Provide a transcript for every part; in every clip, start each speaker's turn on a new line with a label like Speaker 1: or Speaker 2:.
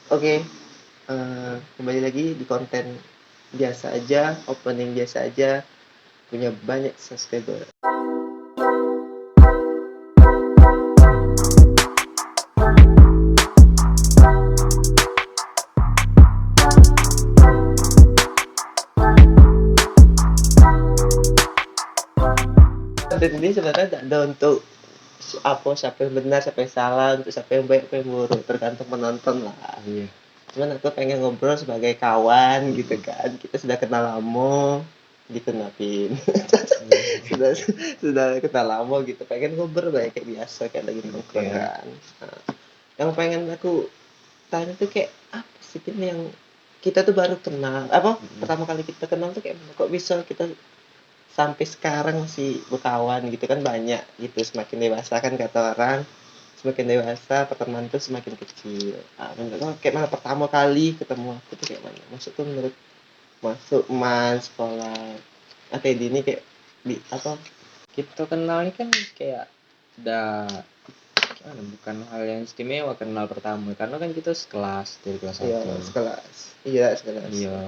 Speaker 1: Oke, kembali lagi di konten biasa aja, opening biasa aja, punya banyak subscriber. Konten ini sebenarnya tidak ada untuk siapa yang benar, siapa yang salah, untuk siapa yang baik, siapa yang buruk, tergantung penonton lah.
Speaker 2: Iya.
Speaker 1: Cuman aku pengen ngobrol sebagai kawan gitu kan, kita sudah kenal lama gitu Napin. sudah sudah kenal lama gitu, pengen ngobrol kayak biasa kayak lagi nongkrong
Speaker 2: Oke.
Speaker 1: kan. Nah, yang pengen aku tanya tuh kayak apa sih Pin, yang kita tuh baru kenal apa pertama kali kita kenal tuh kayak kok bisa kita sampai sekarang masih berkawan gitu kan, banyak gitu. Semakin dewasa kan kata orang, semakin dewasa pertemanan tuh semakin kecil. Menurut lo kayak mana pertama kali ketemu aku tuh kayak mana? Maksud tuh menurut masuk sekolah atau di ini kayak di apa?
Speaker 2: Kita kenalnya kan kayak udah gimana, bukan hal yang istimewa kenal pertama karena kan kita sekelas dari kelas
Speaker 1: Ya
Speaker 2: 1.
Speaker 1: sekelas. Iya sekelas.
Speaker 2: Iya.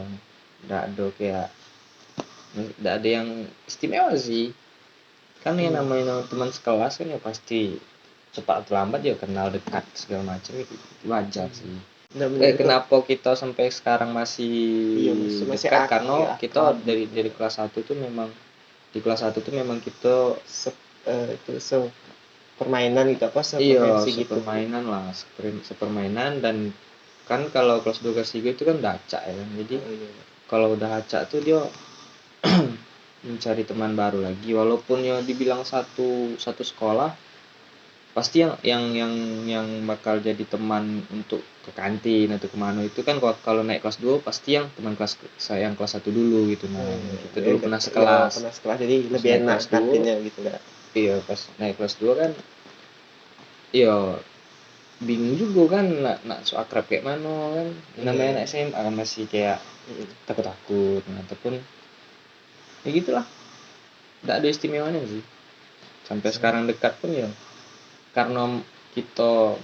Speaker 2: Nggak ada yang istimewa sih. Kan yang namanya teman sekelas kan ya pasti cepat atau lambat ya kenal dekat segala macam itu wajar sih.
Speaker 1: Benar-benar itu.
Speaker 2: Kenapa kita sampai sekarang masih
Speaker 1: Iya masih
Speaker 2: dekat karena kita
Speaker 1: akrab
Speaker 2: dari
Speaker 1: gitu.
Speaker 2: kelas 1 tuh memang di kelas 1 tuh memang kita
Speaker 1: Itu permainan gitu apa
Speaker 2: iya
Speaker 1: sefrekuensi gitu.
Speaker 2: sepermainan lah sepermainan. Dan kan kalau kelas 2 kelas 3 itu kan udah acak ya kan, jadi
Speaker 1: Oh, iya.
Speaker 2: kalau udah acak tuh dia mencari teman baru lagi walaupun ya dibilang satu sekolah pasti yang bakal jadi teman untuk ke kantin atau kemana itu kan kalau naik kelas 2 pasti yang teman kelas saya yang kelas 1 dulu gitu. Nah kita
Speaker 1: Ya,
Speaker 2: dulu
Speaker 1: ya,
Speaker 2: pernah
Speaker 1: ya,
Speaker 2: sekelas
Speaker 1: pernah sekelas jadi
Speaker 2: pas
Speaker 1: lebih
Speaker 2: naik
Speaker 1: enak
Speaker 2: kelas 2.
Speaker 1: kantinnya gitu kan.
Speaker 2: Iya pas naik kelas 2 kan iya bingung juga kan nak so akrab kayak mana kan, namanya anak SMA kan masih kayak takut-takut. Nah, ataupun ya gitulah, nggak ada istimewanya sih sampai sekarang dekat pun ya karena kita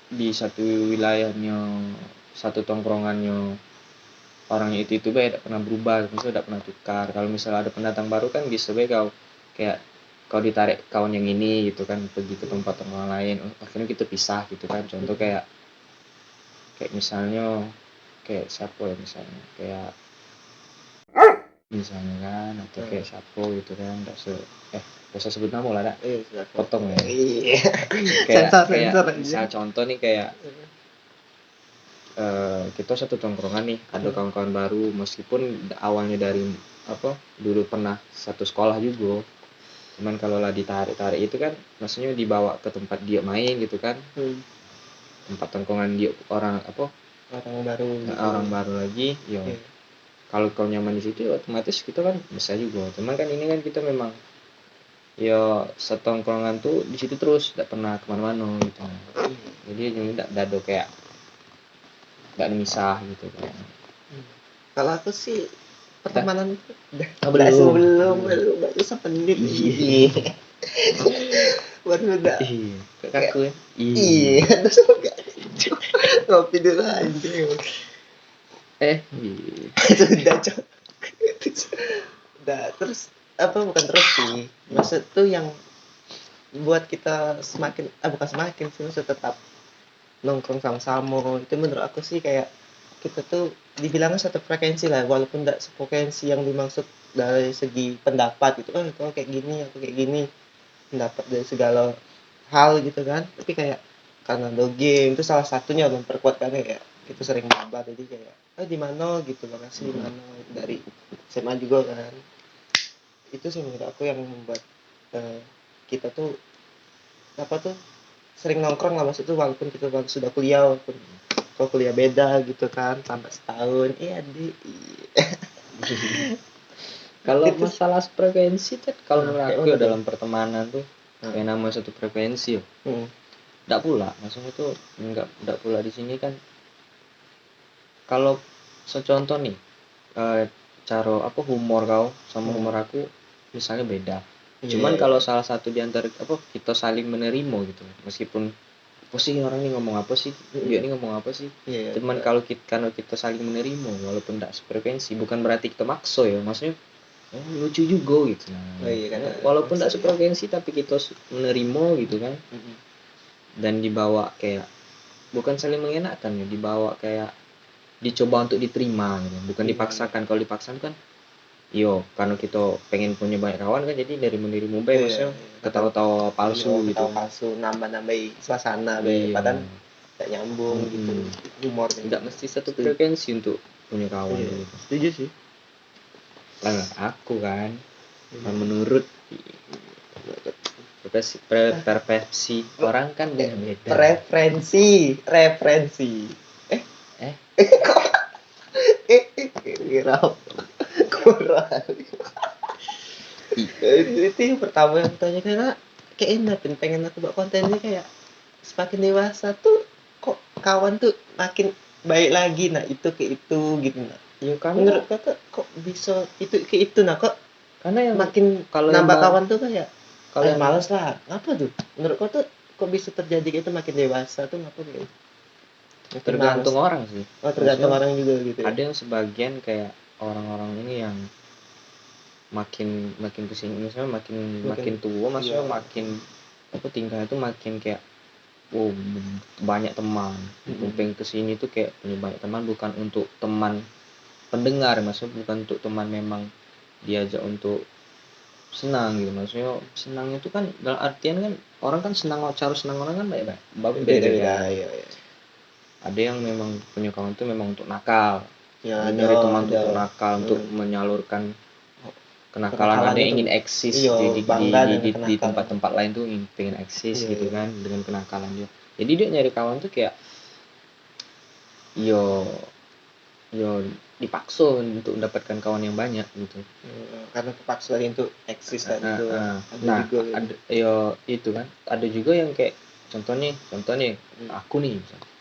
Speaker 2: di satu wilayahnya, satu tongkrongannya orangnya itu baik tidak pernah berubah, maksudnya tidak pernah tukar. Kalau misalnya ada pendatang baru kan bisa baik kau kayak kau ditarik kawan yang ini gitu kan pergi ke tempat orang lain, akhirnya kita pisah gitu kan. Contoh kayak misalnya kayak siapa ya, misalnya kan atau kayak siapa gitu kan, nggak usah sebut nama lah dak, potong ya.
Speaker 1: Iya.
Speaker 2: kayak
Speaker 1: Sensor
Speaker 2: misal
Speaker 1: aja.
Speaker 2: contoh nih kayak kita satu tongkrongan nih, ada kawan-kawan baru meskipun awalnya dari dulu pernah satu sekolah juga, cuman kalau lah ditarik itu kan maksudnya dibawa ke tempat dia main gitu kan, tempat tongkrongan dia orang
Speaker 1: baru gitu.
Speaker 2: orang baru lagi yo. Kalau kau nyaman di situ otomatis kita kan bisa juga, cuman kan ini kan kita memang yo setongkrongan tuh di situ terus tidak pernah kemana-mana gitu. Jadi ini tidak ada kayak nggak misah gitu kan.
Speaker 1: Kalau aku sih pertemanan
Speaker 2: Belum.
Speaker 1: baru sepenit. Iya. Baru udah
Speaker 2: Iya, kaku ya.
Speaker 1: iya terus enggak ngopi dulu aja.
Speaker 2: Iya.
Speaker 1: Sudah cok. Udah terus apa bukan terus sih, maksud tuh yang buat kita semakin bukan semakin sih, maksud tetap nongkrong sama-sama itu menurut aku sih kayak kita tuh dibilangnya satu frekuensi lah, walaupun tidak sefrekuensi yang dimaksud dari segi pendapat gitu kan, kalau kayak gini aku kayak gini, pendapat dari segala hal gitu kan, tapi kayak karena do game itu salah satunya memperkuatkannya, kayak kita sering mabar jadi kayak di mana gitu, makasih di mana dari SMA juga kan. Itu sih menurut aku yang membuat kita tuh apa tuh sering nongkrong lah, maksud tuh walaupun kita sudah kuliah, walaupun kalau kuliah beda gitu kan tambah setahun. Iya di
Speaker 2: Kalau
Speaker 1: itu
Speaker 2: masalah frekuensi kan kalau menurut
Speaker 1: kayak
Speaker 2: aku
Speaker 1: mana
Speaker 2: ya
Speaker 1: tuh.
Speaker 2: dalam pertemanan tuh kayak namanya satu frekuensi ya. Enggak pula, maksudnya tuh enggak pula di sini kan. Kalau secontoh nih cara humor kau sama humor aku misalnya beda. Cuman kalau salah satu di antara kita saling menerima gitu. Meskipun apa sih orang ini ngomong apa sih, dia ini ngomong apa sih.
Speaker 1: Iya.
Speaker 2: Cuman kalau kita saling menerima walaupun tidak sefrekuensi, bukan berarti kita makso ya, maksudnya lucu juga gitu.
Speaker 1: Oh iya, karena
Speaker 2: walaupun tidak
Speaker 1: makso,
Speaker 2: sefrekuensi tapi kita menerima gitu kan, dan dibawa kayak bukan saling mengenakan ya, dibawa kayak dicoba untuk diterima gitu, bukan dipaksakan. Kalau dipaksakan kan karena kita pengen punya banyak kawan kan, jadi dari menirimu baik, maksudnya ketawa-tawa palsu gitu.
Speaker 1: Ketawa palsu, nambah-nambahi suasana
Speaker 2: Iya.
Speaker 1: padahal tidak nyambung gitu humornya.
Speaker 2: Nggak mesti satu frekuensi untuk punya kawan gitu.
Speaker 1: Setuju sih.
Speaker 2: Lah aku kan menurut persepsi orang kan beda.
Speaker 1: Referensi. Kira kurang. Itu yang pertama yang tanya, karena kayak enak pengen aku buat kontennya kayak semakin dewasa tuh kok kawan tuh makin baik lagi, nah itu kayak itu gitu. Nah
Speaker 2: Ya karena
Speaker 1: menurut kata kok bisa itu kayak itu, nah kok
Speaker 2: karena yang
Speaker 1: makin
Speaker 2: kalau
Speaker 1: nambah
Speaker 2: yang
Speaker 1: kawan tuh kayak
Speaker 2: kalau yang
Speaker 1: males lah. Apa tuh menurut kau tuh kok bisa terjadi kayak itu makin dewasa tuh ngapa gitu?
Speaker 2: tergantung orang sih.
Speaker 1: Tergantung
Speaker 2: Maksudnya,
Speaker 1: orang juga gitu ya.
Speaker 2: ada yang sebagian kayak orang-orang ini yang makin kesini, misalnya makin tua, maksudnya makin apa tingkahnya tuh makin kayak banyak teman. Pengen kesini tuh kayak punya banyak teman, bukan untuk teman pendengar, maksudnya bukan untuk teman memang diajak untuk senang gitu. Maksudnya senang itu kan dalam artian kan orang kan cara senang orang kan beda-beda.
Speaker 1: Iya.
Speaker 2: Ada yang memang punya kawan tuh memang untuk nakal,
Speaker 1: Ya,
Speaker 2: nyari teman tuh untuk nakal, untuk menyalurkan kenakalan. Ada yang ingin eksis di tempat-tempat lain tuh pengen eksis gitu kan dengan kenakalan dia. Jadi dia nyari kawan tuh kayak yo dipaksa untuk mendapatkan kawan yang banyak gitu.
Speaker 1: Karena terpaksa lagi untuk eksis tadi itu.
Speaker 2: Nah, ada itu kan. Ada juga yang kayak contohnya aku nih misalnya.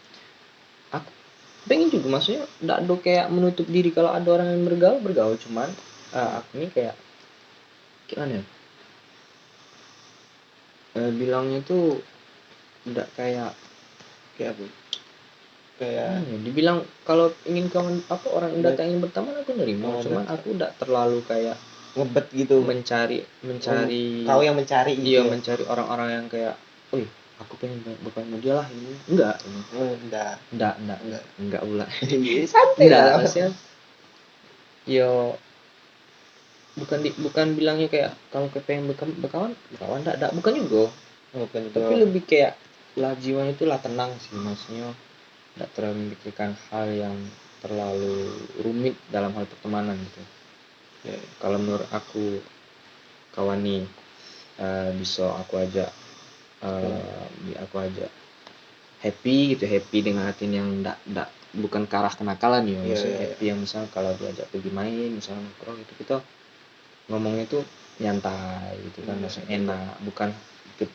Speaker 2: Aku pengen juga, maksudnya enggak ada kayak menutup diri kalau ada orang yang bergaul, cuman aku nih kayak gimana ya? Bilangnya tuh enggak kayak
Speaker 1: apa? Kayak
Speaker 2: dibilang kalau ingin kawan apa orang datang ingin berteman aku nerima, cuman aku enggak terlalu kayak
Speaker 1: ngebet gitu,
Speaker 2: mencari
Speaker 1: kau yang mencari gitu.
Speaker 2: Iya, mencari orang-orang yang kayak aku pengen bukan sama dia lah ini. Enggak pula.
Speaker 1: Santai lah.
Speaker 2: Maksudnya bukan bilangnya kayak kalau pengen berkawan enggak, bukan juga. Tapi lebih kayak jiwanya itu tenang sih, maksudnya enggak terlalu memikirkan hal yang terlalu rumit dalam hal pertemanan gitu. Kalau menurut aku kawan nih bisa aku ajak happy dengan hati yang enggak bukan ke arah kenakalan ya, maksudnya happy yang misal kalau diajak pergi main misalnya nongkrong itu kita ngomongnya tuh nyantai gitu kan, maksudnya enak, bukan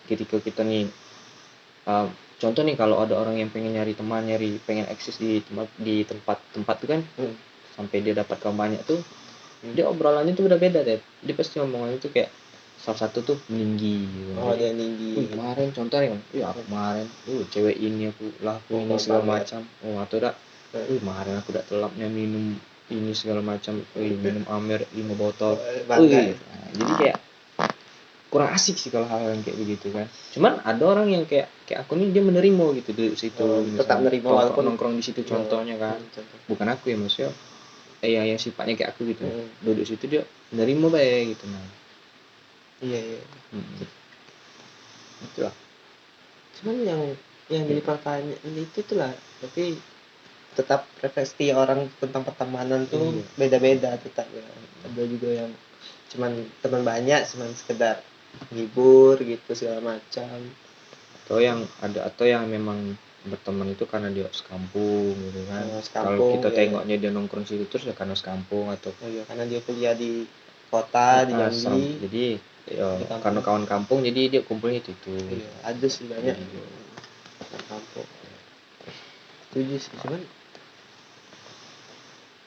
Speaker 2: ketika kita nih contoh nih kalau ada orang yang pengen pengen eksis di tempat itu kan, sampai dia dapat kawan banyak tuh, dia obrolannya tuh udah beda deh, dia pasti ngomongannya tuh kayak salah satu tuh meninggi gitu.
Speaker 1: Dia tinggi.
Speaker 2: Kemarin contohnya aku kemarin cewek ini aku ini segala macam, atau udah kemarin aku udah telapnya minum ini segala macam, minum Amer 5 botol. Jadi kayak kurang asik sih kalau hal yang kayak begitu kan. Cuman ada orang yang kayak aku nih, dia menerima gitu duduk situ,
Speaker 1: tetap menerima walaupun
Speaker 2: nongkrong di situ contohnya kan. Bukan aku ya, maksudnya yang sifatnya kayak aku gitu. Duduk situ dia menerima baik gitu. Nah. Iya. Itulah.
Speaker 1: Cuman yang jadi pertanyaan itu tuh lah, tapi tetap preferensi orang tentang pertemanan tuh beda-beda tetap ya. Ada juga yang cuman teman banyak, cuman sekedar hibur gitu segala macam.
Speaker 2: Atau yang memang berteman itu karena dia sekampung gitu kan. Kalau kita tengoknya dia nongkrong situ terus ya karena sekampung, atau
Speaker 1: karena dia kuliah di kota di Jambi.
Speaker 2: Jadi karena kawan kampung jadi dia kumpulnya itu.
Speaker 1: Ada sih banyak kampung. Setuju sih, cuman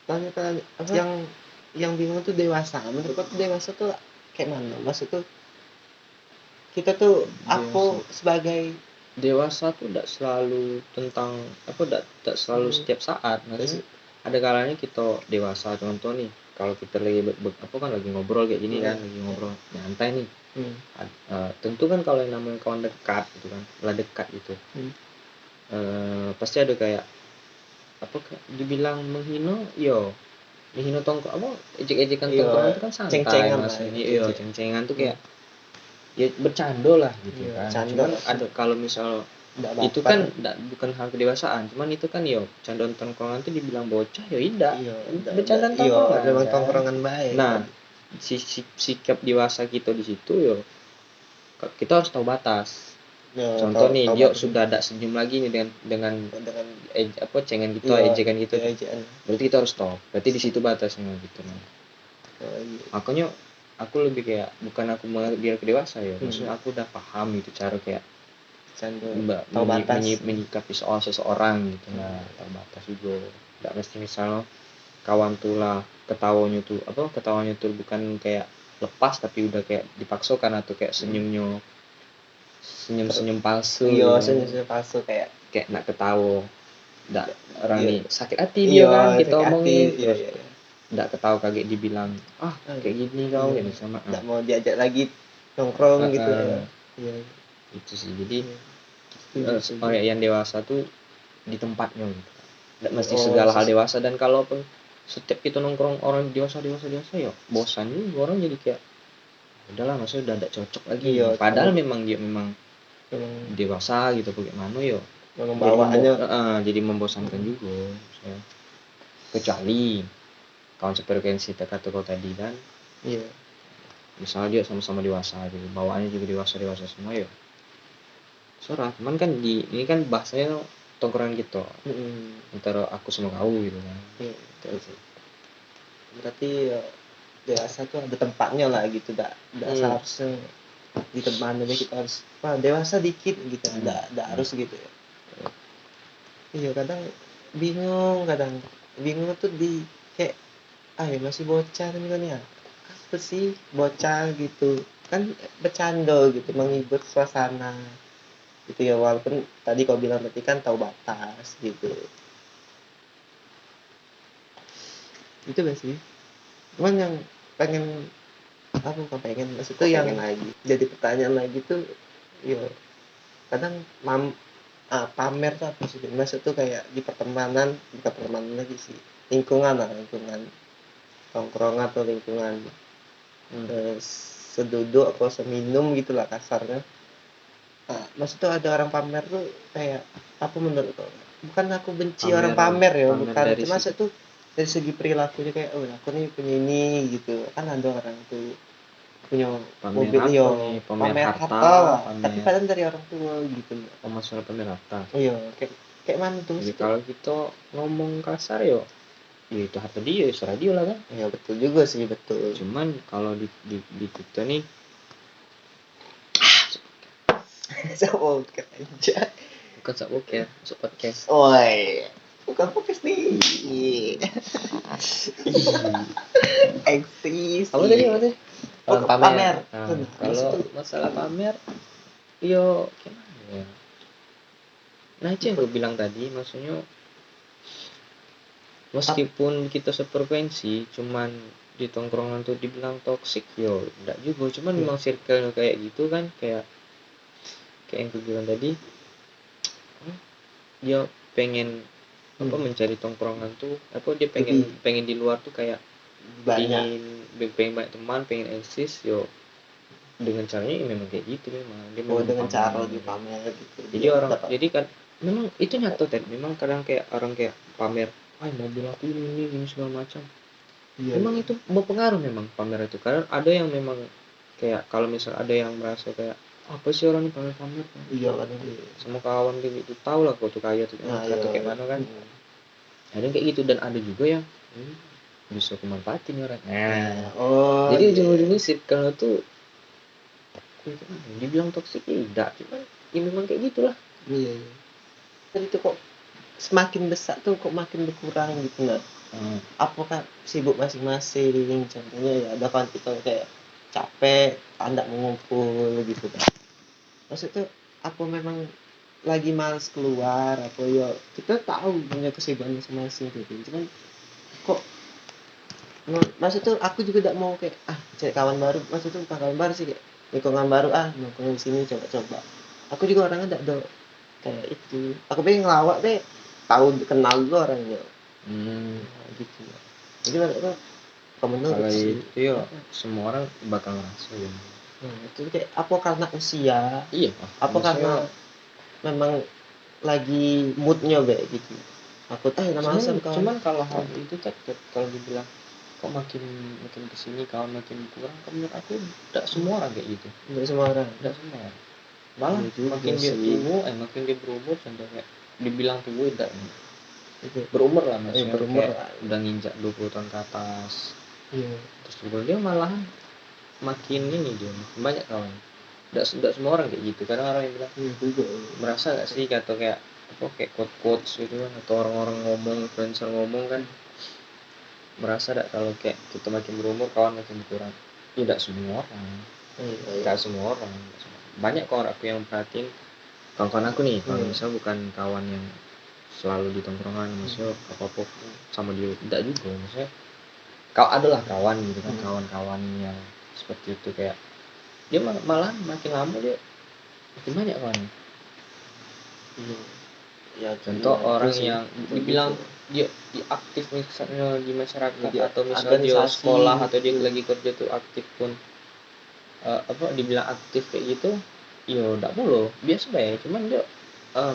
Speaker 1: tanya apa yang bingung tuh dewasa. Menurut aku dewasa tuh kayak mana? Maksud tuh kita tuh aku sebagai
Speaker 2: dewasa tuh tidak selalu tentang apa, tidak selalu setiap saat. Maksudnya ada kalanya kita dewasa, contoh nih kalau kita lagi apa kan lagi ngobrol kayak gini kan, lagi ngobrol nyantai nih. Tentu kan kalau yang namanya kawan dekat gitu kan, lah dekat gitu, pasti ada kayak apa dibilang menghina, menghina tongkrong apa, ejek-ejekan tongkrongan itu kan santai,
Speaker 1: ceng-cengan
Speaker 2: maksudnya
Speaker 1: lah,
Speaker 2: iya ceng-cengan tuh kayak ya bercanda lah gitu
Speaker 1: Iya,
Speaker 2: kan.
Speaker 1: bercanda
Speaker 2: Cuman
Speaker 1: lah.
Speaker 2: ada kalau misal
Speaker 1: Nggak
Speaker 2: itu
Speaker 1: baper.
Speaker 2: kan bukan hal kedewasaan, cuman itu kan candaan tongkrongan tuh dibilang bocah tidak, bercandaan tongkrongan
Speaker 1: memang
Speaker 2: kan.
Speaker 1: tongkrongan baik.
Speaker 2: Nah, sikap dewasa kita di situ kita harus tahu batas. Contoh nih, dia sudah ada senyum lagi nih dengan apa cengen kita, ejekan kita. Berarti kita harus stop. Berarti di situ batasnya gitu. Makanya aku lebih kayak bukan aku biar kedewasa ya. Maksudnya aku udah paham gitu cara kayak menyikapi soal seseorang gitu. Nah, tahu batas juga. Enggak mesti misal kawan tuh lah ketawanya tuh bukan kayak lepas tapi udah kayak dipaksakan atau kayak senyum palsu.
Speaker 1: Senyum palsu kayak
Speaker 2: nak ketawa. Nggak orang nih sakit hati dia kan kita omongin terus nggak ketawa kaget dibilang kayak gini kau gitu sama
Speaker 1: nggak mau diajak lagi nongkrong gitu ya.
Speaker 2: Itu sih jadi orang yang dewasa tuh di tempatnya gitu. Nggak mesti segala hal dewasa, dan kalaupun setiap kita nongkrong orang dewasa ya bosan juga orang, jadi kayak udahlah maksudnya udah tidak cocok lagi. Padahal memang dia dewasa gitu bagaimana
Speaker 1: bawaannya
Speaker 2: jadi membosankan juga ya. Kecuali kawan sefrekuensi kata kau tadi kan, misalnya dia sama-sama dewasa gitu, bawaannya juga dewasa semua Sorah, cuman kan ini kan bahasanya tongkrongan gitu antara aku sama kau gitu kan.
Speaker 1: Berarti dewasa tuh ada tempatnya lah gitu, enggak seharusnya di tempat aja kita harus dewasa dikit gitu, enggak harus gitu ya. Kadang bingung tuh di kayak masih bocah nih apa sih bocah gitu kan, bercanda gitu, menghibur suasana gitu ya, walaupun tadi kau bilang berarti kan tahu batas gitu. Itu gak sih, cuman yang maksudnya yang lagi jadi pertanyaan lagi tuh kadang pamer tuh apa sih maksud tuh, kayak di bukan pertemanan lagi sih, lingkungan tongkrongan atau lingkungan seduduk atau seminum gitulah kasarnya. Maksudnya ada orang pamer tuh kayak apa menurut kau? Bukan aku benci orang pamer ya, bukan, maksud tuh dari segi perilakunya kayak aku nih punya ini gitu kan, ada orang tuh punya mobil pamer harta lah, tapi kadang dari orang tua gitu.
Speaker 2: Masalah pamer harta
Speaker 1: kayak mana tuh.
Speaker 2: Jadi kalau kita ngomong kasar itu harta dia, serah dia lah kan.
Speaker 1: Betul juga sih, betul.
Speaker 2: Cuman kalau di kita nih bukan saboker, masuk podcast.
Speaker 1: Bukan podcast nih. Eksis.
Speaker 2: Apa tadi? Pamer. Kalau masalah pamer, gimana ya? Nah itu yang gue bilang tadi, maksudnya meskipun kita sefrekuensi, cuman di tongkrongan tuh dibilang toksik, enggak juga, cuman memang circle kayak gitu kan, kayak yang gue bilang tadi, dia pengen mencari tongkrongan tuh, dia pengen di luar tuh kayak pengen banyak teman, pengen eksis, dengan caranya memang kayak gitu, memang dia
Speaker 1: dengan cara di pamer gitu.
Speaker 2: Jadi kan memang itu nyata memang kadang kayak orang kayak pamer, mobil aku ini segala macam. Memang itu berpengaruh memang pamer itu, karena ada yang memang kayak kalau misal ada yang merasa kayak apa sih orang ini pamer kan, sama kawan kayak gitu, tahu lah kau tuh kaya tuh atau kayak mana kan. Ada yang kayak gitu, dan ada juga yang bisa kemanfaatin orang. Jadi ujung-ujungnya circle tuh dibilang toksik tidak, cuman memang kayak gitulah. Jadi itu kok semakin besar tuh kok makin berkurang gitu nggak? Apakah sibuk masing-masing, contohnya ada kan kita kayak capek, anda mengumpul gitu kan. Maksudnya apa memang
Speaker 1: lagi males keluar apa ya kita tahu punya kesibukan masing-masing gitu, cuman kok maksud tuh aku juga tidak mau kayak cari kawan baru, maksud tuh bukan kawan baru sih, kayak lingkungan baru nongkrong di sini coba-coba. Aku juga orangnya tidak ada kayak itu, aku pengen ngelawak deh, tahu kenal dulu orangnya. Gitu ya. Jadi menurut kamu
Speaker 2: Kalau
Speaker 1: sih
Speaker 2: itu ya semua orang bakal ngerasain.
Speaker 1: itu kayak apa karena usia,
Speaker 2: Iya,
Speaker 1: apa karena memang lagi moodnya kayak gitu. Aku
Speaker 2: cuman kalau hal itu tetap kalau dibilang kok makin kesini kawan makin kurang, menurut aku tidak semua orang kayak gitu.
Speaker 1: Tidak semua orang.
Speaker 2: Malah
Speaker 1: Iya juga
Speaker 2: makin dia
Speaker 1: sih.
Speaker 2: tumbuh, makin dia berumur sampai kayak dibilang tua tidak. Berumur lah maksudnya,
Speaker 1: berumur
Speaker 2: kayak
Speaker 1: lah.
Speaker 2: udah nginjak 20 tahun ke atas.
Speaker 1: Iya.
Speaker 2: Terus juga dia malahan makin ini dia makin banyak kawan. Tidak semua orang kayak gitu. Kadang orang yang bilang merasa gak sih kata kayak apa kayak quotes gitu kan, atau orang-orang ngomong, influencer ngomong kan, merasa gak kalau kayak kita makin berumur kawan makin berkurang? Tidak semua orang. Tidak semua orang. Banyak kawan aku yang perhatiin kawan-kawan aku nih, kalau misal bukan kawan yang selalu di tongkrongan, maksudnya apa-apa sama dia tidak juga, maksudnya kau adalah kawan gitu kan, kawan-kawan yang seperti itu, kayak dia malah makin lama dia makin banyak kawan.
Speaker 1: Ya,
Speaker 2: contoh orang yang dibilang dia aktif misalnya di masyarakat, atau misalnya dia sekolah atau dia lagi kerja tuh aktif pun dibilang aktif kayak gitu, ya enggak mulu biasa bae, cuman dia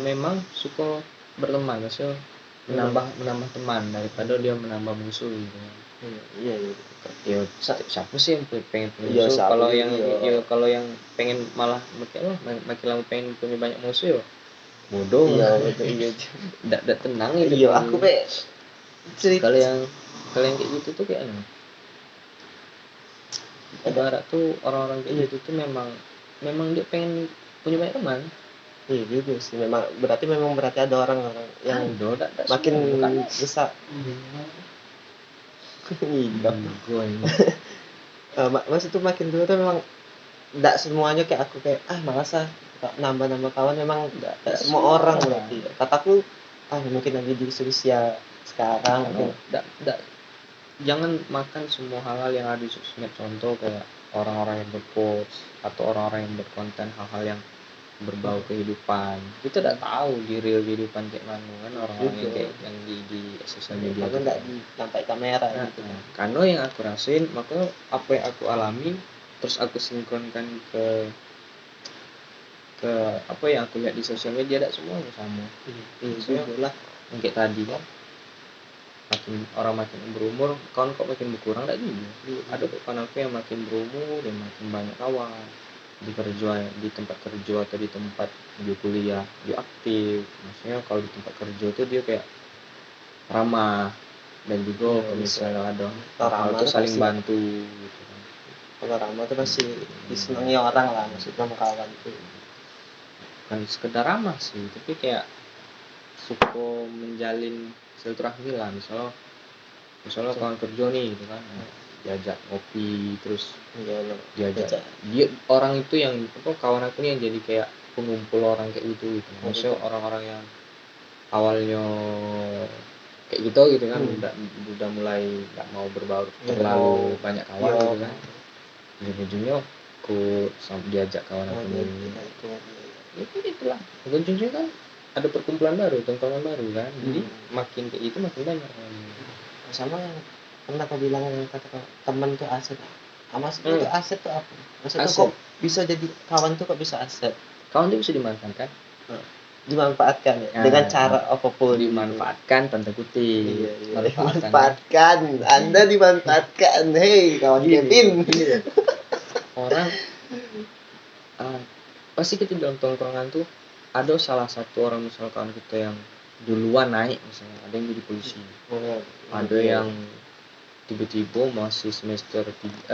Speaker 2: memang suka berteman, maksudnya menambah teman daripada dia menambah musuh gitu. Ya siapa sih yang pengen punya musuh? Kalau yang pengen malah makin lama pengen punya banyak musuh ya bodoh. Tidak tenang ya.
Speaker 1: Iya, aku kayak
Speaker 2: kalau yang kayak gitu tuh kayak ibarat tuh orang-orang kayak gitu tuh memang dia pengen punya banyak teman. Iya
Speaker 1: gitu sih, memang berarti ada orang-orang yang makin besar. Maksud tuh makin dulu tuh memang tidak semuanya kayak aku kayak malas nambah kawan, memang tidak semua orang berarti. Kataku mungkin lagi di usia sekarang
Speaker 2: jangan makan semua hal-hal yang ada di sosmed, contoh kayak orang-orang yang berpost atau orang-orang yang berkonten hal-hal yang berbau kehidupan. Kita tidak tahu di real kehidupan kayak mana kan orang-orang yang kayak yang di sosial media.
Speaker 1: Aku tidak sampai kamera gitu.
Speaker 2: Karena yang aku rasain, maka apa yang aku alami terus aku sinkronkan ke apa yang aku lihat di sosial media, tidak semuanya sama. Itulah yang kayak tadi kan, orang makin berumur kawan kok makin berkurang, tidak juga. Ada kawan aku yang makin berumur dan makin banyak kawan di tempat kerja atau di tempat dia kuliah, dia aktif. Maksudnya kalau di tempat kerja itu dia kayak ramah, dan juga kalau misalnya ada hal itu saling bantu gitu kan.
Speaker 1: Kalau ramah itu pasti disenangi orang lah, maksudnya sama kawan itu.
Speaker 2: Bukan sekedar ramah sih, tapi kayak suka menjalin silaturahmi lah. Misalnya kawan kerja nih gitu kan, diajak ngopi, terus diajak dia orang itu yang kawan aku nih yang jadi kayak pengumpul orang kayak gitu. Maksudnya orang-orang yang awalnya kayak gitu kan, udah mulai nggak mau berbaur terlalu banyak kawan gitu kan, ujung-ujungnya aku diajak kawan aku ini. Itulah ujung-ujungnya kan ada perkumpulan baru, tongkrongan baru kan. Jadi makin kayak itu makin banyak.
Speaker 1: Sama yang pernah kau bilang kata teman tuh aset. Maksudnya itu aset tuh apa? Maksudnya kok bisa jadi kawan tuh kok bisa aset?
Speaker 2: Kawan tuh bisa dimanfaatkan.
Speaker 1: Dimanfaatkan ya? Dengan cara apapun.
Speaker 2: Dimanfaatkan tanda kutip.
Speaker 1: Dimanfaatkan. Anda dimanfaatkan. Hei kawan Kevin.
Speaker 2: Orang pasti kita dalam tongkrongan tuh ada salah satu orang, misalkan kita yang duluan naik, misalnya ada yang jadi polisi, ada yang tiba-tiba masih semester 3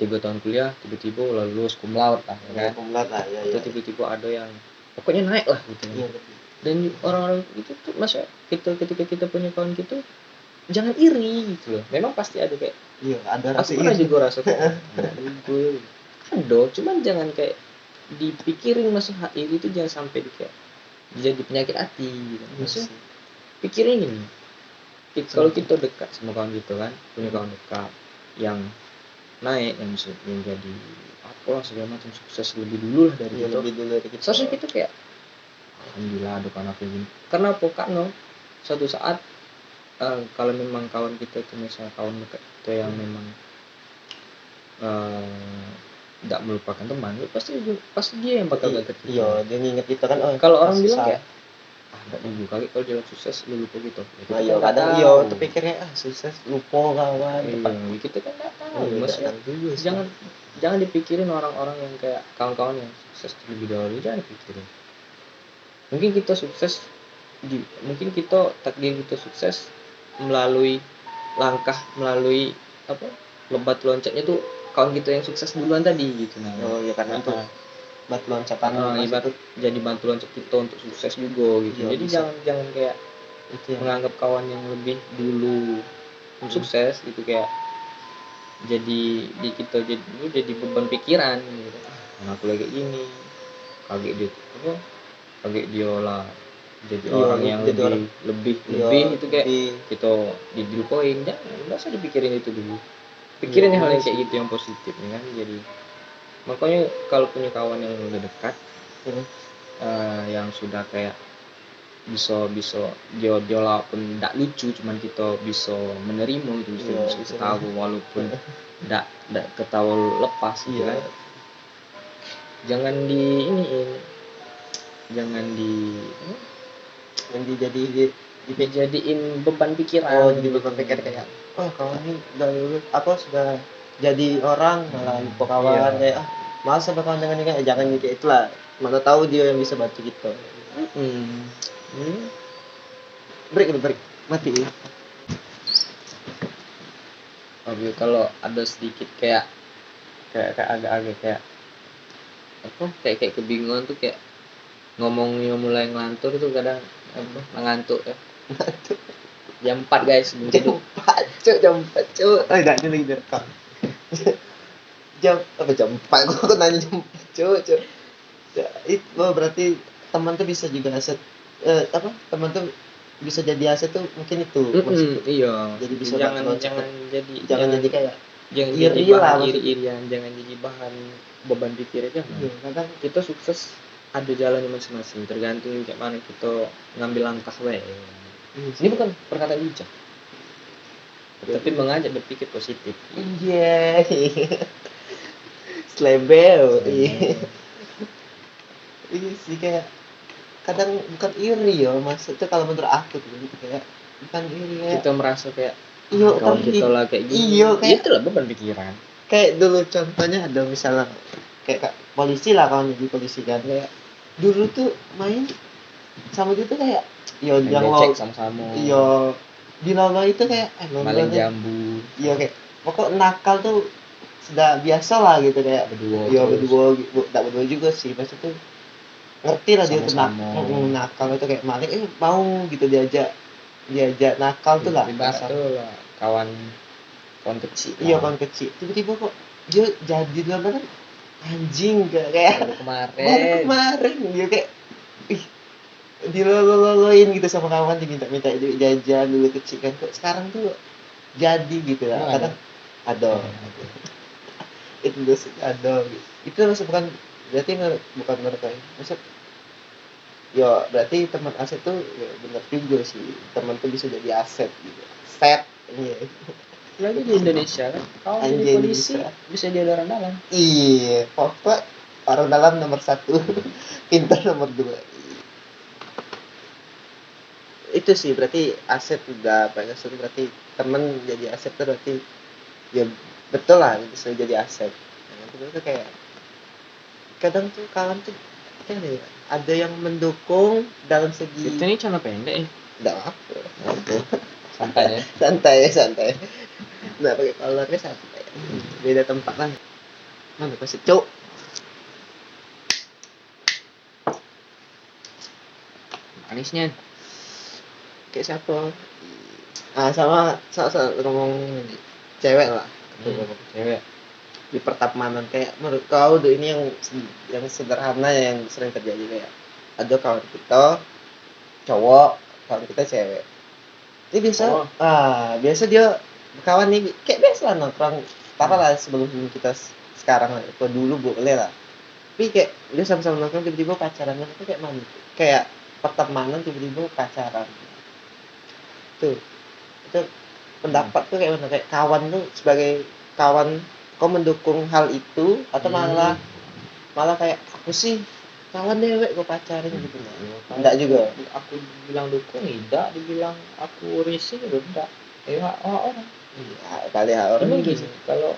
Speaker 2: tahun kuliah tiba-tiba lulus cum laude lah kan, atau tiba-tiba ada yang pokoknya naik lah gitu. Dan orang-orang itu tuh masa ketika kita punya kawan gitu jangan iri gitu loh. Memang pasti ada kayak
Speaker 1: ada rasa
Speaker 2: iri juga, rasa kok gue ada, cuman jangan kayak dipikirin masalah iri itu jangan sampai kayak jadi penyakit hati gitu. Maksudnya pikirin gini, kalau kita dekat sama kawan kita kan, punya kawan dekat yang naik, yang bisa menjadi apa segala macam sukses lebih dulu lah dari
Speaker 1: Iya,
Speaker 2: kita.
Speaker 1: lebih dulu dari kita.
Speaker 2: Seharusnya kita kayak alhamdulillah ada kawan aku gini. Karena apa? Karena suatu saat kalau memang kawan kita itu misalnya kawan dekat kita yang memang tidak melupakan teman, pasti dia yang bakal dekat kita.
Speaker 1: Iya, dia nginget kita kan. Oh,
Speaker 2: kalau orang bilang kayak enggak dulu kali kalau dia sukses lu lupa gitu.
Speaker 1: Nah, iya kadang iya terpikirnya sukses lupa kawan.
Speaker 2: Iya, kita kan enggak tahu. Maksudnya jangan dipikirin orang-orang yang kayak kawan-kawan yang sukses lebih dahulu, jangan dipikirin. Mungkin kita sukses mungkin kita takdir kita sukses melalui lebat loncatnya tuh kawan kita yang sukses duluan tadi gitu.
Speaker 1: Oh iya, karena itu batu loncatan
Speaker 2: ibarat jadi batu loncat kita untuk sukses juga gitu. Jadi jangan kayak itu menganggap kawan yang lebih dulu sukses gitu kayak jadi di kita jadi beban pikiran gitu. Aku lagi kayak gini, kaget dia lah jadi orang yang lebih itu kayak kita didukoin. Jangan usah dipikirin itu dulu, pikirin hal yang kayak gitu yang positif ya kan. Jadi makanya kalau punya kawan yang udah dekat yang sudah kayak bisa dia walaupun tidak lucu cuman kita bisa menerima itu, bisa ketawa walaupun tidak ketawa lepas gitu kan. Jangan dijadiin beban pikiran.
Speaker 1: Jadi beban pikiran kayak kawan ini sudah jadi orang malah lupa kawan. Kayak masa berkawan dengan dia, jangan kayak itulah. Mana tahu dia yang bisa bantu kita. Break mati.
Speaker 2: Oke, kalau ada sedikit kayak agak-agak kayak apa kayak kebingungan tuh, kayak ngomongnya mulai ngelantur tuh kadang ngantuk ya. Jam 4 guys,
Speaker 1: jam 4 cuk. Enggak, ini lagi direkam. jam 4 gua nanya jam 4 cuk. Ya, itu berarti teman tuh bisa juga aset teman tuh bisa jadi aset tuh mungkin itu maksudnya.
Speaker 2: Iya.
Speaker 1: Jadi bisa
Speaker 2: jangan
Speaker 1: jadi kayak
Speaker 2: jangan
Speaker 1: iri
Speaker 2: jadi bahan
Speaker 1: lah,
Speaker 2: iri-irian, jangan jadi bahan beban pikir aja.
Speaker 1: Kadang
Speaker 2: kita sukses ada jalannya masing-masing, tergantung kayak mana kita ngambil langkah wae. Ini bukan perkataan bijak, tapi mengajak berpikir positif.
Speaker 1: Iya. Slebel. Iya sih, kayak kadang bukan iri ya, maksudnya kalau menurut aku tuh kayak bukan iri ya.
Speaker 2: Kita merasa kayak
Speaker 1: kalau
Speaker 2: kita lah kayak gini. Kayak itulah beban pikiran.
Speaker 1: Kayak dulu contohnya ada misalnya kayak polisi lah, kalau jadi polisi kan kayak dulu tuh main sama gitu kayak yang
Speaker 2: cek sama-sama.
Speaker 1: Di Lolo itu kayak
Speaker 2: maling jambu.
Speaker 1: Kayak pokok nakal tuh sudah biasa lah gitu, kayak berdua tak berdua juga sih, maksudnya tuh ngerti lah dia tuh nakal itu kayak maling mau gitu diajak nakal tuh lah. Kawan kecil. Kawan kecil. Tiba-tiba kok dia jadi lama kan anjing kayak baru kemarin dia kayak diloloin gitu sama kawan, diminta duit jajan dulu kecil kan, kok sekarang tuh jadi gitu lah. Kadang ada itu ada gitu. Itu bukan berarti bukan mereka maksud berarti teman aset tuh benar juga sih, teman tuh bisa jadi aset gitu.
Speaker 2: Lagi di Indonesia kan kalau jadi polisi bisa jadi orang dalam.
Speaker 1: Iya, pokok orang dalam nomor 1, pintar nomor 2. Itu sih berarti aset juga berarti teman jadi aset tuh berarti ya betul lah bisa jadi aset. Itu kayak kadang tuh kawan tuh ada yang mendukung dalam segi
Speaker 2: itu. Ini celana pendek
Speaker 1: enggak apa. Santai. Nggak pakai kolornya santai. Beda tempat lah. Mana pasti cuk.
Speaker 2: Manisnya
Speaker 1: Kayak siapa? Sama ngomong cewek lah.
Speaker 2: Cewek.
Speaker 1: di pertemanan. Kayak menurut kau tuh ini yang sederhana yang sering terjadi, kayak ada kawan kita cowok, kawan kita cewek. Ini biasa biasa dia kawan nih kayak biasa lah nongkrong. Taruhlah sebelum kita sekarang atau dulu boleh lah. Tapi kayak dia sama-sama nongkrong tiba-tiba pacaran, itu kayak mana? Kayak pertemanan tiba-tiba pacaran. Itu pendapat tuh kayak mana? Kayak kawan tuh sebagai kawan, kau mendukung hal itu atau malah kayak aku sih kawan dewek gue pacaran gitu lah. Enggak juga.
Speaker 2: Aku bilang dukung tidak, dibilang aku risih juga enggak. Orang.
Speaker 1: Iya, kali orang
Speaker 2: Emang
Speaker 1: gitu.
Speaker 2: gini, kalau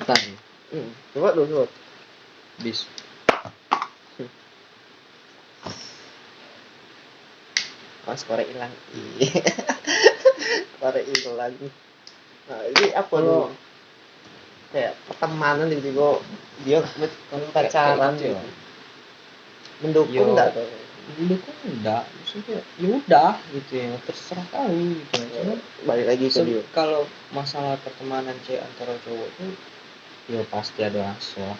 Speaker 2: Bentar.
Speaker 1: Coba dulu.
Speaker 2: Bis.
Speaker 1: Mas korek hilang. Korek hilang. Nah, ini apa lo? Kayak pertemanan tiba-tiba dia pacaran
Speaker 2: gitu.
Speaker 1: Mendukung enggak tuh?
Speaker 2: Mendukung enggak, maksudnya ya udah gitu ya, terserah kali gitu. Cuma
Speaker 1: balik lagi ke dia.
Speaker 2: Kalau masalah pertemanan antara cowok tuh ya pasti ada rasa.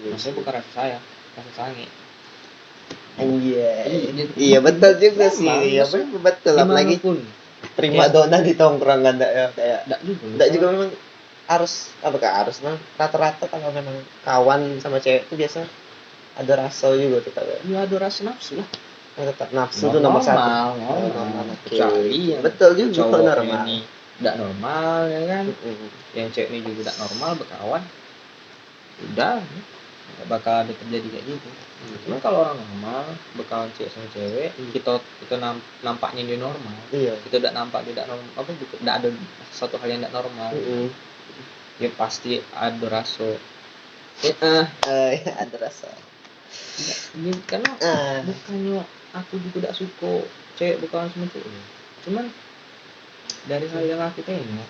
Speaker 2: Maksudnya bukan rasa sayang, rasa sange.
Speaker 1: Iya betul juga sih. Iya betul. Apalagi prima dona di tongkrongan ya kayak. Enggak juga memang harus memang rata-rata kalau memang kawan sama cewek itu biasa ada rasa juga tetap.
Speaker 2: Ya ada rasa nafsu lah.
Speaker 1: Tetap nafsu itu nomor satu.
Speaker 2: Normal. Kecuali yang
Speaker 1: betul juga
Speaker 2: cowoknya
Speaker 1: normal.
Speaker 2: Ini tidak normal ya kan. Yang cewek ini juga tidak normal berkawan. Udah, nggak bakal ada terjadi kayak gitu. Cuma kalau orang normal berkawan cewek sama cewek, kita nampaknya dia normal. Kita tidak nampak dia tidak normal, tidak ada satu hal yang tidak normal. Ya pasti ada rasa.
Speaker 1: Ada rasa.
Speaker 2: Ya, karena bukannya aku juga tidak suka cewek berkawan sama cewek. Cuman dari hal yang aku tengok,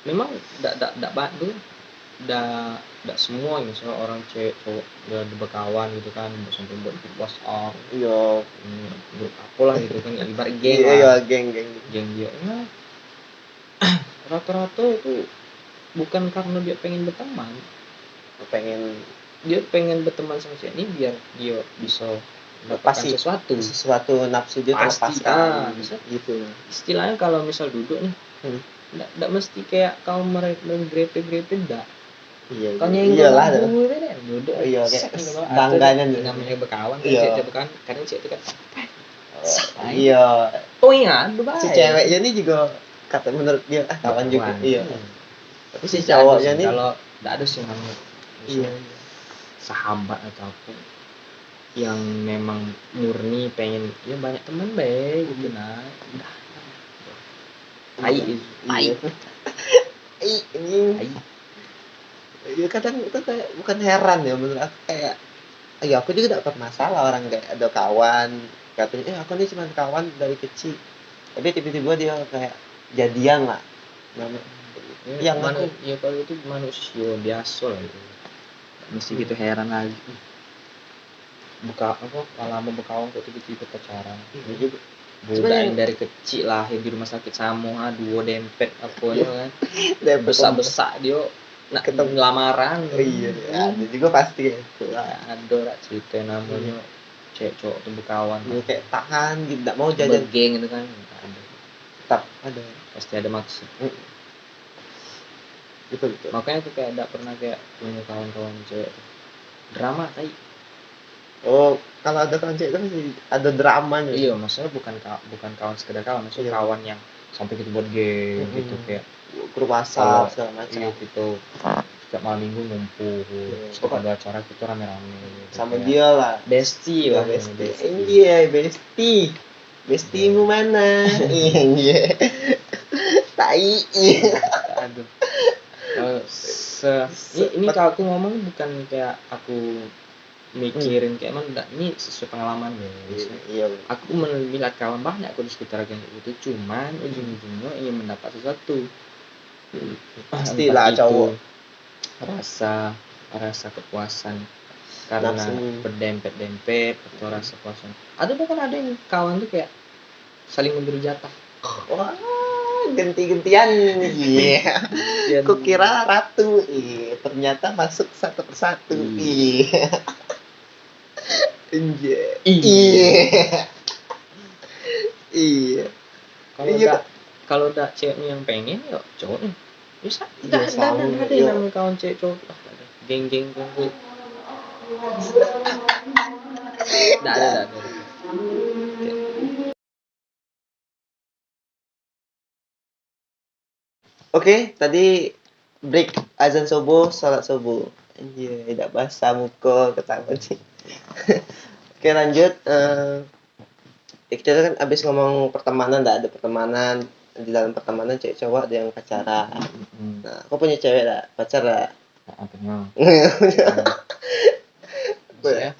Speaker 2: memang tidak bantu. Tidak semua misalnya orang cewek cowok udah berkawan gitu kan sampai buat WhatsApp grup apalah gitu kan ibarat geng geng dia nah, rata-rata itu bukan karena dia pengen berteman, dia pengen berteman sama si ini biar dia bisa mendapatkan
Speaker 1: sesuatu nafsu dia terlepaskan
Speaker 2: gitu. Istilahnya kalau misal duduk nih tidak mesti kayak kau grepe-grepe enggak.
Speaker 1: Iyalah
Speaker 2: duduk
Speaker 1: kayak bangganya
Speaker 2: namanya berkawan kan berkawan kadang cewek itu kan
Speaker 1: si ceweknya ini juga kata menurut dia kawan juga tapi si cowoknya ini
Speaker 2: kalau tidak ada sih namanya sahabat atau apa yang memang murni pengen ya banyak teman baik gitu nah
Speaker 1: kadang itu kayak bukan heran ya menurut aku kayak aku juga tidak bermasalah orang kayak ada kawan katanya aku nih cuma kawan dari kecil tapi tiba-tiba dia kayak jadian lah
Speaker 2: yang mana ya kalau itu manusia biasa lah itu mesti gitu heran lagi lama berkawan kok tiba-tiba pacaran budak yang dari kecil lahir di rumah sakit sama dua dempet apa kan besar-besar dia nak ketemu lamaran
Speaker 1: ada juga pasti itu
Speaker 2: ada lah cerita namanya cewek cowok tuh berkawan
Speaker 1: kayak tahan gitu tidak mau jajan
Speaker 2: geng itu kan
Speaker 1: tetap ada
Speaker 2: pasti ada maksud
Speaker 1: betul
Speaker 2: makanya aku kayak tidak pernah kayak punya kawan-kawan cewek drama tai
Speaker 1: kalau ada kawan cewek itu pasti ada dramanya
Speaker 2: iya maksudnya bukan kawan sekedar kawan maksudnya kawan yang sampai kita buat geng gitu kayak
Speaker 1: grup WhatsApp segala macam
Speaker 2: gitu setiap malam minggu ngumpul setiap ada acara kita rame-rame gitu.
Speaker 1: Sama dia lah
Speaker 2: bestie
Speaker 1: bestimu mana tai
Speaker 2: aduh ini kalau aku ngomong bukan kayak aku mikirin kayak mana ini sesuai pengalaman ya aku melihat kawan banyak aku di sekitar kayak gitu cuman ujung-ujungnya ingin mendapat sesuatu
Speaker 1: pastilah cowok
Speaker 2: rasa kepuasan karena berdempet-dempet atau rasa kepuasan ada bahkan ada yang kawan tuh kayak saling memberi jatah.
Speaker 1: Wah, ganti-gantian. Iya.
Speaker 2: Dan
Speaker 1: Kukira ratu. Iya, ternyata masuk satu persatu. Iya. Iya. Iya. Iya.
Speaker 2: kalau
Speaker 1: Iya,
Speaker 2: udah kalau udah ceweknya yang pengen ya cowoknya bisa
Speaker 1: Iya, sama,
Speaker 2: ada
Speaker 1: iya.
Speaker 2: yang namanya kawan cewek cowok geng-geng kumpul nggak ada.
Speaker 1: Oke, tadi break azan subuh, salat subuh. Iya, tidak bahasa muka ketawa sih. Oke, lanjut. Kita kan abis ngomong pertemanan, ada pertemanan. Di dalam pertemanan cewek cowok ada yang pacaran. Nah, aku punya cewek lah, pacar lah.
Speaker 2: apanya
Speaker 1: Ya.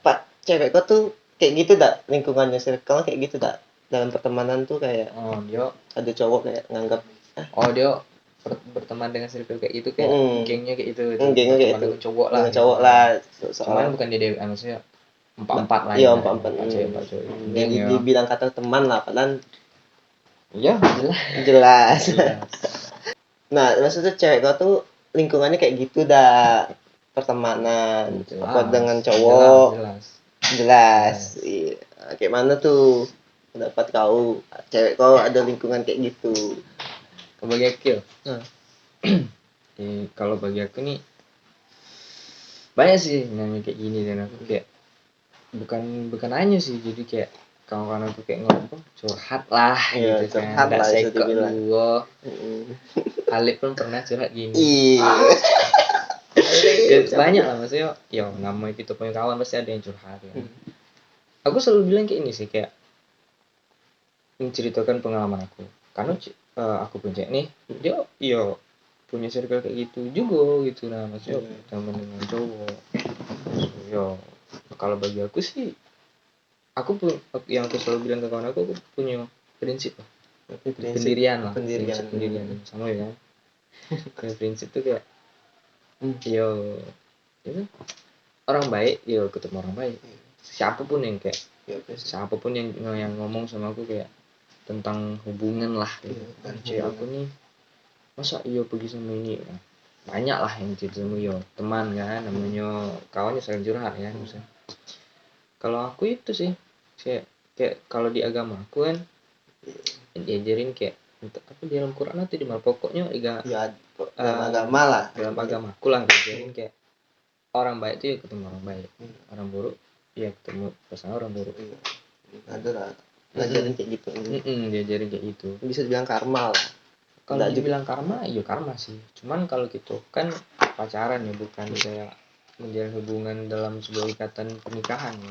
Speaker 1: Pak, cewek kau tuh kayak gitu dak, lingkungannya circle kayak gitu dak. Dalam pertemanan tuh kayak
Speaker 2: dia
Speaker 1: ada cowok kayak nganggap
Speaker 2: dia berteman dengan circle kayak gitu kayak gengnya kayak gitu
Speaker 1: gengnya kayak
Speaker 2: berteman
Speaker 1: itu
Speaker 2: dengan cowok lah
Speaker 1: dengan cowok lah
Speaker 2: cuman bukan dia maksudnya empat lah
Speaker 1: iya
Speaker 2: ya
Speaker 1: empat
Speaker 2: cewek empat cowok
Speaker 1: yang
Speaker 2: geng ya
Speaker 1: dibilang kata teman lah padahal
Speaker 2: iya
Speaker 1: jelas nah maksudnya cewek kau tuh lingkungannya kayak gitu dah, pertemanan kau dengan cowok jelas. Iya. Kayak mana tuh pendapat kau, cewek kau ada lingkungan kayak gitu?
Speaker 2: bagi aku kalau bagi aku nih banyak sih namanya kayak gini dan aku kayak bukan hanya sih jadi kayak kawan-kawan aku kayak ngomong curhat lah
Speaker 1: Iya,
Speaker 2: gitu
Speaker 1: curhat
Speaker 2: kan
Speaker 1: lah,
Speaker 2: nggak
Speaker 1: bisa
Speaker 2: sekok
Speaker 1: dibilang.
Speaker 2: dua Alip pun pernah curhat gini
Speaker 1: Iya.
Speaker 2: ya, banyak lah maksudnya ya namanya kita punya kawan pasti ada yang curhat ya. Aku selalu bilang kayak ini sih kayak menceritakan pengalaman aku karena aku punya nih dia yo punya circle kayak gitu juga gitu nah maksudnya teman dengan cowok yo kalau bagi aku sih aku pun yang aku selalu bilang ke kawan aku punya prinsip lah pendirian prinsip pendirian sama ya kan prinsip tuh kayak yo itu orang baik yo ketemu orang baik siapapun yang kayak siapapun yang ngomong sama aku kayak tentang hubungan lah gitu. Cewek aku nih masa iya pergi sama ini ya. Banyak lah yang cerita sama yo teman kan namanya kawannya saling curhat ya misalnya. Kalau aku itu sih kayak kalau di agama aku kan diajarin kayak apa di dalam Quran atau di mana pokoknya
Speaker 1: dalam agama lah,
Speaker 2: dalam agama aku lah diajarin kayak orang baik itu ya ketemu orang baik orang buruk ya ketemu pasangan orang buruk
Speaker 1: ada lah ngajarin kayak gitu
Speaker 2: diajarin kayak gitu
Speaker 1: bisa dibilang karma lah.
Speaker 2: Kalau dibilang karma, iya karma sih. Cuman kalau gitu kan pacaran ya, bukan kayak menjalin hubungan dalam sebuah ikatan pernikahan ya.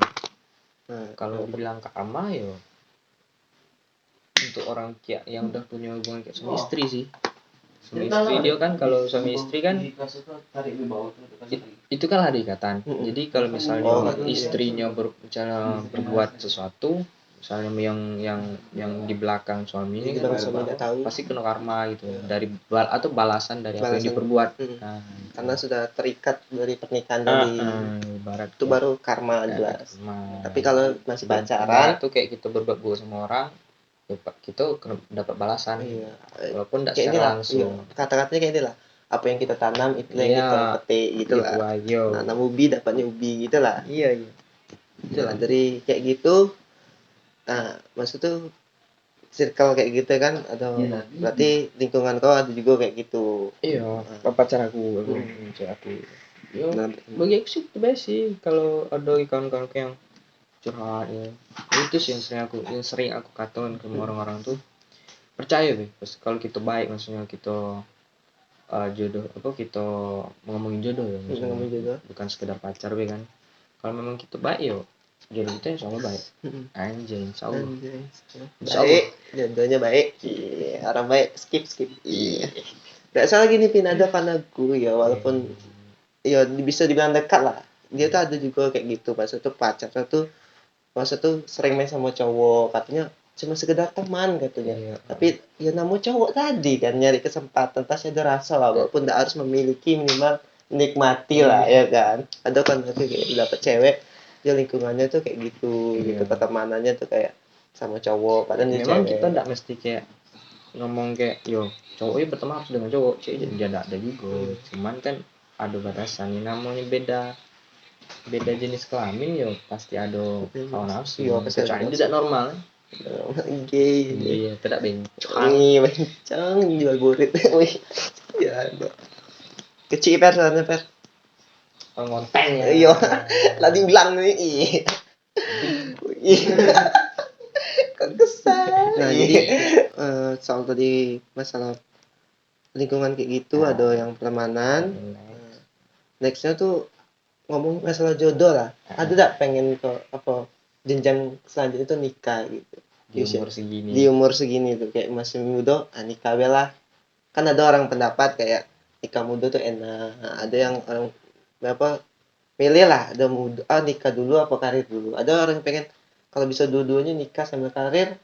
Speaker 2: Kalau dibilang karma ya untuk orang yang udah punya hubungan kayak suami istri sih. Suami istri dia kan kalau suami istri kan itu kan ada ikatan. Jadi kalau misalnya istrinya berbuat sesuatu misalnya yang di belakang suami ini kan pasti kena karma gitu dari atau balasan dari apa yang diperbuat
Speaker 1: karena sudah terikat dari pernikahan dari
Speaker 2: barat
Speaker 1: itu baru karma jelas. Tapi kalau masih pacaran
Speaker 2: itu kayak kita berbuat buruk sama orang kita dapat balasan walaupun tidak secara langsung
Speaker 1: kata-katanya kayak inilah apa yang kita tanam itu yang kita petik gitulah nanam ubi dapatnya ubi gitulah itulah dari kayak gitu. Nah, maksud tuh circle kayak gitu kan atau berarti lingkungan kau ada juga kayak gitu.
Speaker 2: Iya, pacar aku yo bagi aku sih itu best sih kalau ada kawan-kawan yang curhat ya itu sih yang sering aku katakan ke orang-orang tuh percaya deh kalau kita baik maksudnya kita jodoh apa kita ngomongin jodoh ya maksudnya bukan sekedar pacar be kan kalau memang kita baik yo jodoh kita insya Allah baik anjay insya Allah
Speaker 1: baik jodohnya baik orang baik skip nggak salah gini Pin ada panaku ya walaupun ya bisa dibilang dekat lah dia tuh ada juga kayak gitu maksud tuh pacar tuh maksud tuh sering main sama cowok katanya cuma sekedar teman katanya tapi ya namun cowok tadi kan nyari kesempatan pasti ada rasa lah walaupun tidak harus memiliki minimal nikmati lah ya kan ada kan kayak dapat cewek dia lingkungannya tuh kayak gitu gitu pertemanannya tuh kayak sama cowok padahal dia
Speaker 2: memang
Speaker 1: cewek.
Speaker 2: kita tidak mesti kayak ngomong kayak yo cowoknya berteman harus dengan cowok, dia tidak ada juga. Cuman kan ada batasan, ini namanya beda jenis kelamin yo pasti ada hawa nafsu.
Speaker 1: Iya, pasti ada
Speaker 2: Kecuali
Speaker 1: nafsu.
Speaker 2: tidak normal.
Speaker 1: Gay.
Speaker 2: Iya, tidak bencong.
Speaker 1: Iya, bencong jual burit. Wih. Ya, ada. Kecil per sana per.
Speaker 2: Ngonteng ya.
Speaker 1: Iya. Lagi bilang nih. Iya. Kegesan. Nah, jadi soal tadi masalah lingkungan kayak gitu, ada yang pertemanan. Nextnya tuh ngomong masalah jodoh lah. Ada tak pengen ke apa jenjang selanjutnya tuh nikah gitu.
Speaker 2: Di umur segini.
Speaker 1: Di umur segini tuh kayak masih muda, nikah lah. Kan ada orang pendapat kayak nikah muda tuh enak. Nah, ada yang orang apa milih lah, ada muda nikah dulu apa karir dulu. Ada orang yang pengen kalau bisa dua-duanya nikah sama karir.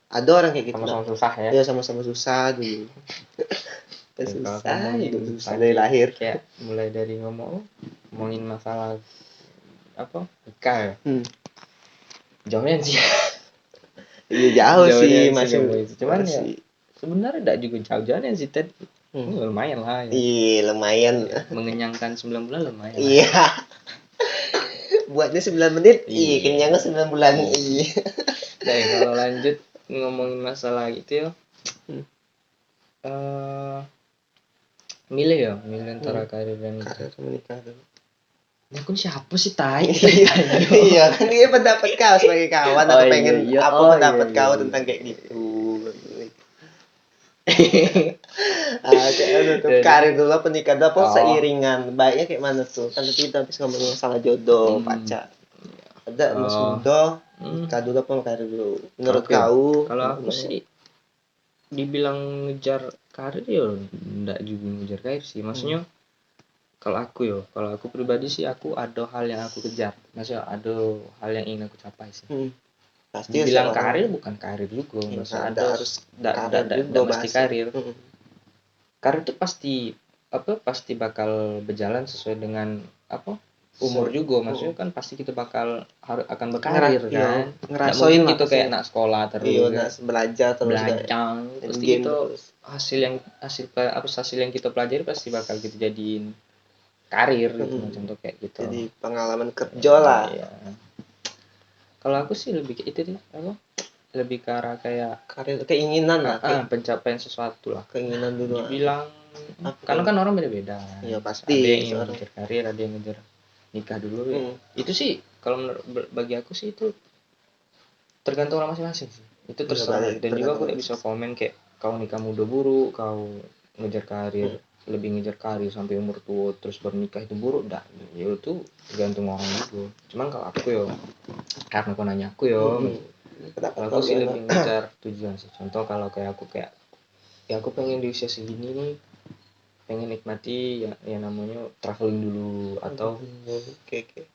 Speaker 1: Ada orang kayak gitu.
Speaker 2: Sama-sama susah ya.
Speaker 1: Iya, sama-sama susah dulu. Susah dari lahir.
Speaker 2: Kayak mulai dari ngomongin masalah apa nikah ya. Jauhnya sih.
Speaker 1: Iya jauh sih masih.
Speaker 2: Cuman ya sebenarnya tidak juga jauh-jauhnya sih Ted. Lumayan lah ya.
Speaker 1: Iya lumayan.
Speaker 2: Mengenyangkan 9 bulan lumayan.
Speaker 1: Iya. Buatnya 9 menit. Iya kenyangnya 9 bulan. Iya.
Speaker 2: Nah kalau lanjut ngomongin masalah gitu ya. Milih antara karir dan
Speaker 1: menikah dulu.
Speaker 2: Ya kan siapa sih tai?
Speaker 1: Iya kan dia pendapat kau sebagai kawan aku pengen apa pendapat kau tentang kayak gitu. Karir dulu apa nikah dulu apa seiringan baiknya kayak mana tuh kan tadi kita habis ngomongin masalah jodoh pacar ada masih muda nikah dulu apa karir dulu menurut kau?
Speaker 2: Kalau aku sih dibilang ngejar karir ya enggak juga ngejar karir sih maksudnya. Kalau aku pribadi sih aku ada hal yang aku kejar, maksudnya ada hal yang ingin aku capai sih. Pasti bilang karir bukan karir juga, maksudnya ada harus tidak mesti karir. Karir itu pasti bakal berjalan sesuai dengan umur juga, maksudnya kan pasti kita akan berkarir kan. Ngerasain gitu kayak nak sekolah terus
Speaker 1: belajar
Speaker 2: terus gitu hasil yang kita pelajari pasti bakal kita jadiin karir gitu contoh kayak gitu.
Speaker 1: Jadi pengalaman kerja lah.
Speaker 2: Iya. Kalau aku sih lebih kayak itu deh lebih ke arah kayak
Speaker 1: karir keinginan lah
Speaker 2: pencapaian sesuatu lah
Speaker 1: keinginan dulu
Speaker 2: dibilang karena kan orang beda-beda.
Speaker 1: Iya pasti
Speaker 2: ada yang ngejar karir ada yang ngejar nikah dulu itu sih kalau bagi aku sih itu tergantung orang masing-masing sih itu terserah dan juga aku tidak bisa komen kayak kau nikah muda buruk kau ngejar karir lebih ngejar karir sampai umur tua terus bernikah itu buruk dah ya itu tergantung orang juga cuman kalau aku karena kau nanya aku kalau aku sih lebih ngejar tujuan sih contoh kalau kayak aku ya aku pengen di usia segini nih pengen nikmati ya namanya traveling dulu atau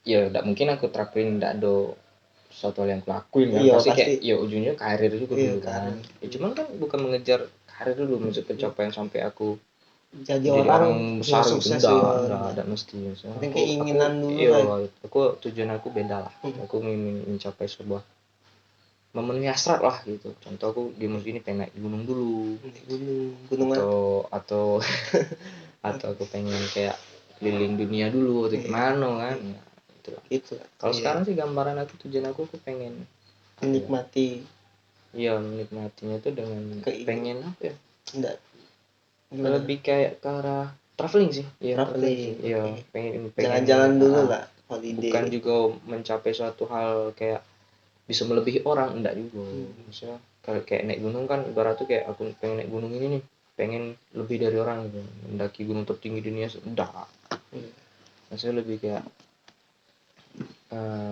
Speaker 2: ya tidak mungkin aku traveling tidak ada sesuatu yang aku lakuin kan pasti kayak ya ujungnya karir juga dulu kan ya cuman kan bukan mengejar karir dulu maksud pencapaian sampai aku jadi orang besar gitu enggak mesti
Speaker 1: keinginan
Speaker 2: dulu aku tujuan aku beda lah aku ingin mencapai sebuah memenuhi hasrat lah gitu contoh aku di umur ini pengen naik gunung dulu atau aku pengen kayak keliling dunia dulu atau gimana kan itulah kalau sekarang sih gambaran aku tujuan aku pengen menikmatinya tuh dengan pengen apa ya lebih kayak ke arah traveling sih pengen
Speaker 1: jalan-jalan dulu lah holiday
Speaker 2: bukan juga mencapai suatu hal kayak bisa melebihi orang enggak juga misalnya kalau kayak naik gunung kan ibarat tuh kayak aku pengen naik gunung ini nih pengen lebih dari orang gitu mendaki gunung tertinggi dunia enggak maksudnya lebih kayak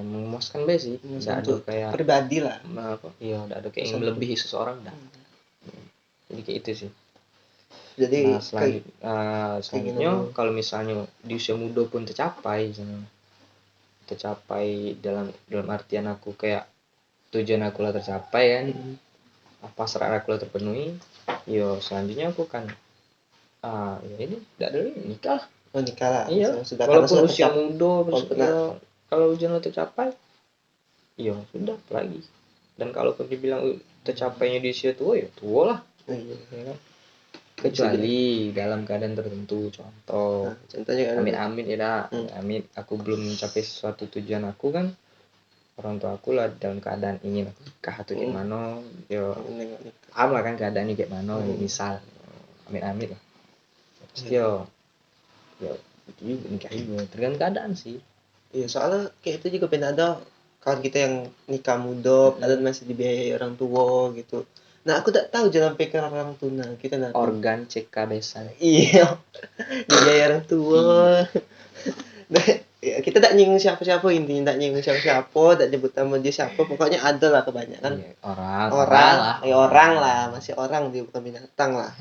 Speaker 2: memuaskan sih enggak ada kayak
Speaker 1: pribadi lah
Speaker 2: enggak ada kayak ingin melebihi seseorang enggak jadi kayak itu sih
Speaker 1: jadi
Speaker 2: selanjutnya kalau misalnya di usia muda pun tercapai dalam artian aku kayak tujuan aku lah tercapai kan hasrat aku lah terpenuhi selanjutnya aku kan ya ini tidak ada nikah
Speaker 1: lah
Speaker 2: iya walaupun usia muda kalau ujian lo tercapai sudah lagi Dan kalaupun dibilang tercapainya di usia tua, ya tua lah,
Speaker 1: Iya.
Speaker 2: ya kan? Kecuali dalam keadaan tertentu, contoh
Speaker 1: Nah, contohnya kan
Speaker 2: amit-amit ya dah,
Speaker 1: Hmm.
Speaker 2: amit aku belum mencapai sesuatu tujuan aku kan, orang tua aku lah dalam keadaan ingin aku nikah atau kayak mana, yo
Speaker 1: nengok nikah.
Speaker 2: paham lah kan keadaannya kayak mana, misal amit-amit lah, pasti yo itu juga nikah juga tergantung keadaan sih.
Speaker 1: Iya, soalnya kayak itu juga pernah ada kawan kita yang nikah muda, padahal masih dibiayai orang tua gitu. Nah, aku tak tahu jalan pikir orang tua. Nah, kita nak
Speaker 2: Organ CK besan.
Speaker 1: iya, dibiayai orang tua. Nah, ya, kita tak nyinggung siapa-siapa, intinya tak nyinggung siapa-siapa, tak nyebut nama dia siapa, pokoknya ada lah kebanyakan.
Speaker 2: Iya, orang
Speaker 1: Orang lah, masih orang dia, bukan binatang lah.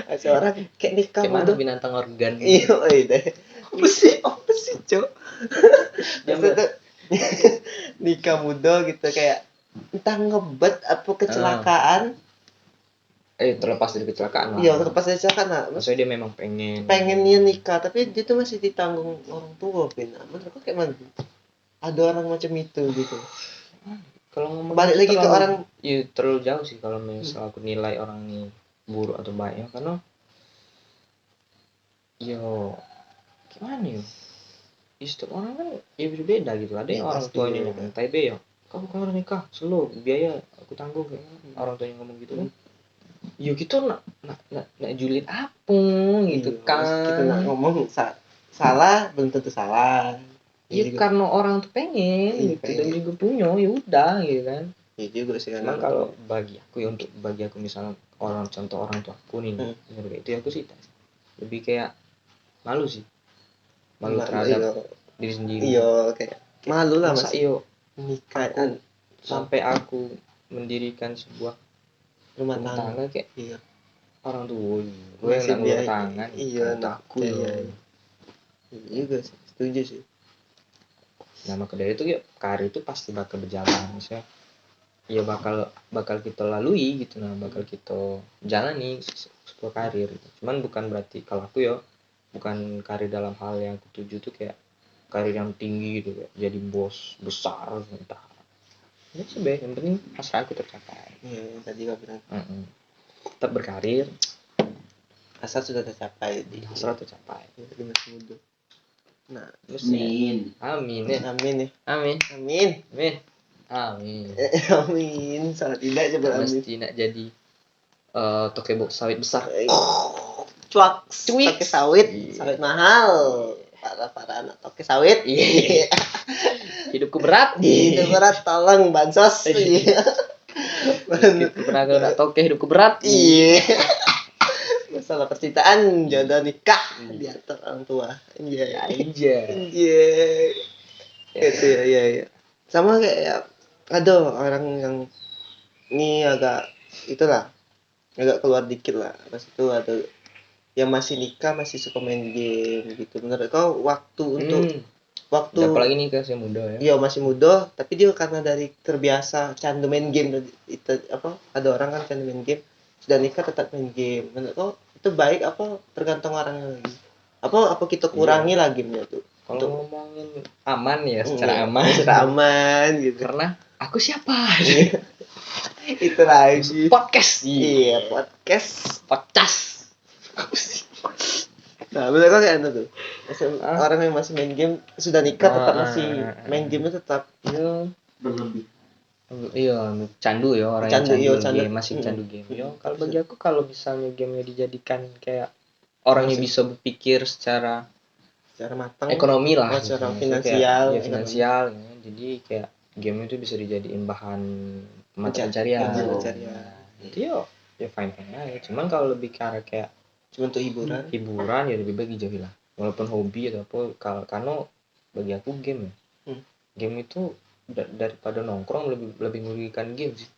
Speaker 1: Masih orang kayak nikah
Speaker 2: kayak mana
Speaker 1: muda.
Speaker 2: binatang organ.
Speaker 1: Iya, deh. Apa sih, Cok? Maksudnya nikah muda gitu kayak entah ngebet apa kecelakaan.
Speaker 2: Terlepas dari kecelakaan lah.
Speaker 1: Iya, terlepas dari kecelakaan lah.
Speaker 2: Maksudnya dia memang pengen
Speaker 1: Pengennya nikah, tapi dia tuh masih ditanggung orang tua, Pin. Menurut aku kayak mana? Ada orang macam itu gitu.
Speaker 2: kalau ngomong
Speaker 1: Balik
Speaker 2: itu
Speaker 1: lagi ke
Speaker 2: terlalu-
Speaker 1: orang
Speaker 2: ya terlalu jauh sih kalau misal aku nilai orang ini buruk atau baik ya, karena yo gimana ya, setiap orang kan ya beda gitu. Ada yang
Speaker 1: Ya,
Speaker 2: orang
Speaker 1: pasti
Speaker 2: tuanya
Speaker 1: beda.
Speaker 2: nyantai be ya, kamu kalau nikah selo biaya aku tanggung, kayak orang tuanya ngomong gitu kan. Yo gitu nak julid apa gitu
Speaker 1: Iya,
Speaker 2: kan.
Speaker 1: kita nak ngomong salah belum tentu salah.
Speaker 2: Iya karena orang tuh pengen gitu dan juga punya, ya udah gitu kan.
Speaker 1: Iya juga sih.
Speaker 2: Cuman kalau bagi aku ya, untuk bagi aku misalnya contoh orang tua aku nih, kayak itu aku sih lebih kayak malu sih, malu terhadap diri sendiri.
Speaker 1: Iya, kayak malu lah
Speaker 2: masa
Speaker 1: masih
Speaker 2: nikah sampai aku mendirikan sebuah rumah tangga kayak orang tua gue yang nak ngulur tangan.
Speaker 1: Iya,
Speaker 2: aku
Speaker 1: iya juga sih, setuju sih.
Speaker 2: Nah maka dari itu ya karir itu pasti bakal berjalan, misalnya ya bakal kita lalui gitu, nah bakal kita jalani sebuah karir gitu. Cuman bukan berarti kalau aku ya bukan karir dalam hal yang aku tuju tuh kayak karir yang tinggi gitu, kayak jadi bos besar entah ya sebenarnya yang penting hasrat aku tercapai.
Speaker 1: Iya, tadi kau bilang
Speaker 2: tetap berkarir,
Speaker 1: asal sudah tercapai,
Speaker 2: hasrat tercapai
Speaker 1: di masa muda. Nah,
Speaker 2: amin ya.
Speaker 1: Amin. Amin. Salah tidak aja beramin.
Speaker 2: Mesti nak jadi tokebok sawit besar.
Speaker 1: Cuak toke sawit mahal. Para anak toke sawit.
Speaker 2: Hidupku berat.
Speaker 1: Tolong bansos.
Speaker 2: Hidupku pernah nak toke, hidupku berat.
Speaker 1: Iya. Masalah percintaan, jodoh, nikah diatur orang tua. Iya. Itu ya. Sama kayak ada orang yang ini agak keluar dikit lah. Pas itu ada yang masih nikah masih suka main game gitu. Menurut kau waktu
Speaker 2: apalagi nih kasih muda ya.
Speaker 1: Iya, masih muda, tapi dia karena dari terbiasa candu main game itu ada orang kan candu main game, sudah nikah tetap main game. Menurut kau itu baik apa tergantung orangnya lagi? Apa kita kurangi lah gamenya tuh?
Speaker 2: Kalau ngomongin aman ya, secara aman gitu. Karena aku siapa?
Speaker 1: Itu lagi
Speaker 2: podcast.
Speaker 1: Iya, podcast. Nah, bener kan kayak tuh. Orang yang masih main game sudah nikah tetap masih main game tetap berlebih.
Speaker 2: Iya, candu ya, orang yang candu game, masih candu game. Yo, kalau bagi aku kalau misalnya gamenya dijadikan kayak orangnya bisa berpikir secara
Speaker 1: matang,
Speaker 2: ekonomi lah,
Speaker 1: secara
Speaker 2: finansial. Ya. Jadi kayak game itu bisa dijadiin bahan mata pencarian. Itu ya fine aja. Cuman kalau lebih kayak
Speaker 1: cuma untuk hiburan
Speaker 2: ya lebih baik dijauhi lah. Walaupun hobi atau apa, karena bagi aku game game itu daripada nongkrong lebih merugikan game sih.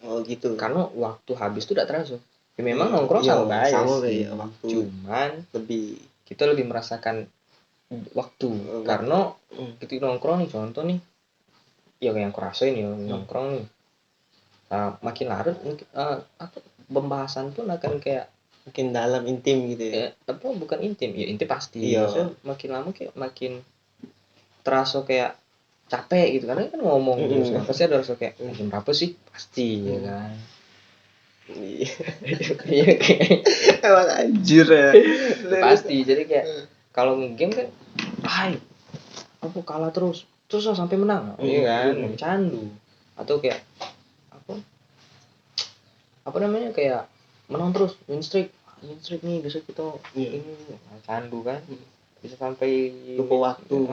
Speaker 1: Oh gitu.
Speaker 2: Karena waktu habis tuh tidak terasa. Ya memang nongkrong sama sih.
Speaker 1: Waktu.
Speaker 2: Cuman kita lebih merasakan waktu. Karena ketika nongkrong nih, contoh nih, ya yang aku rasain ya nongkrong nih, makin larut pembahasan pun akan kayak
Speaker 1: makin dalam, intim gitu ya.
Speaker 2: Bukan intim ya, intim pasti. Maksudnya makin lama kayak makin terasa kayak capek gitu karena kan ngomong terus kan pasti ada rasa kayak jam berapa sih pasti ya kan.
Speaker 1: Iya.
Speaker 2: Iya kayak
Speaker 1: Emang anjir ya.
Speaker 2: pasti jadi kayak kalau game kan aku kalah terus sampai menang iya kan candu atau kayak apa namanya kayak menang terus win streak nih bisa kita ini candu kan bisa sampai
Speaker 1: lupa waktu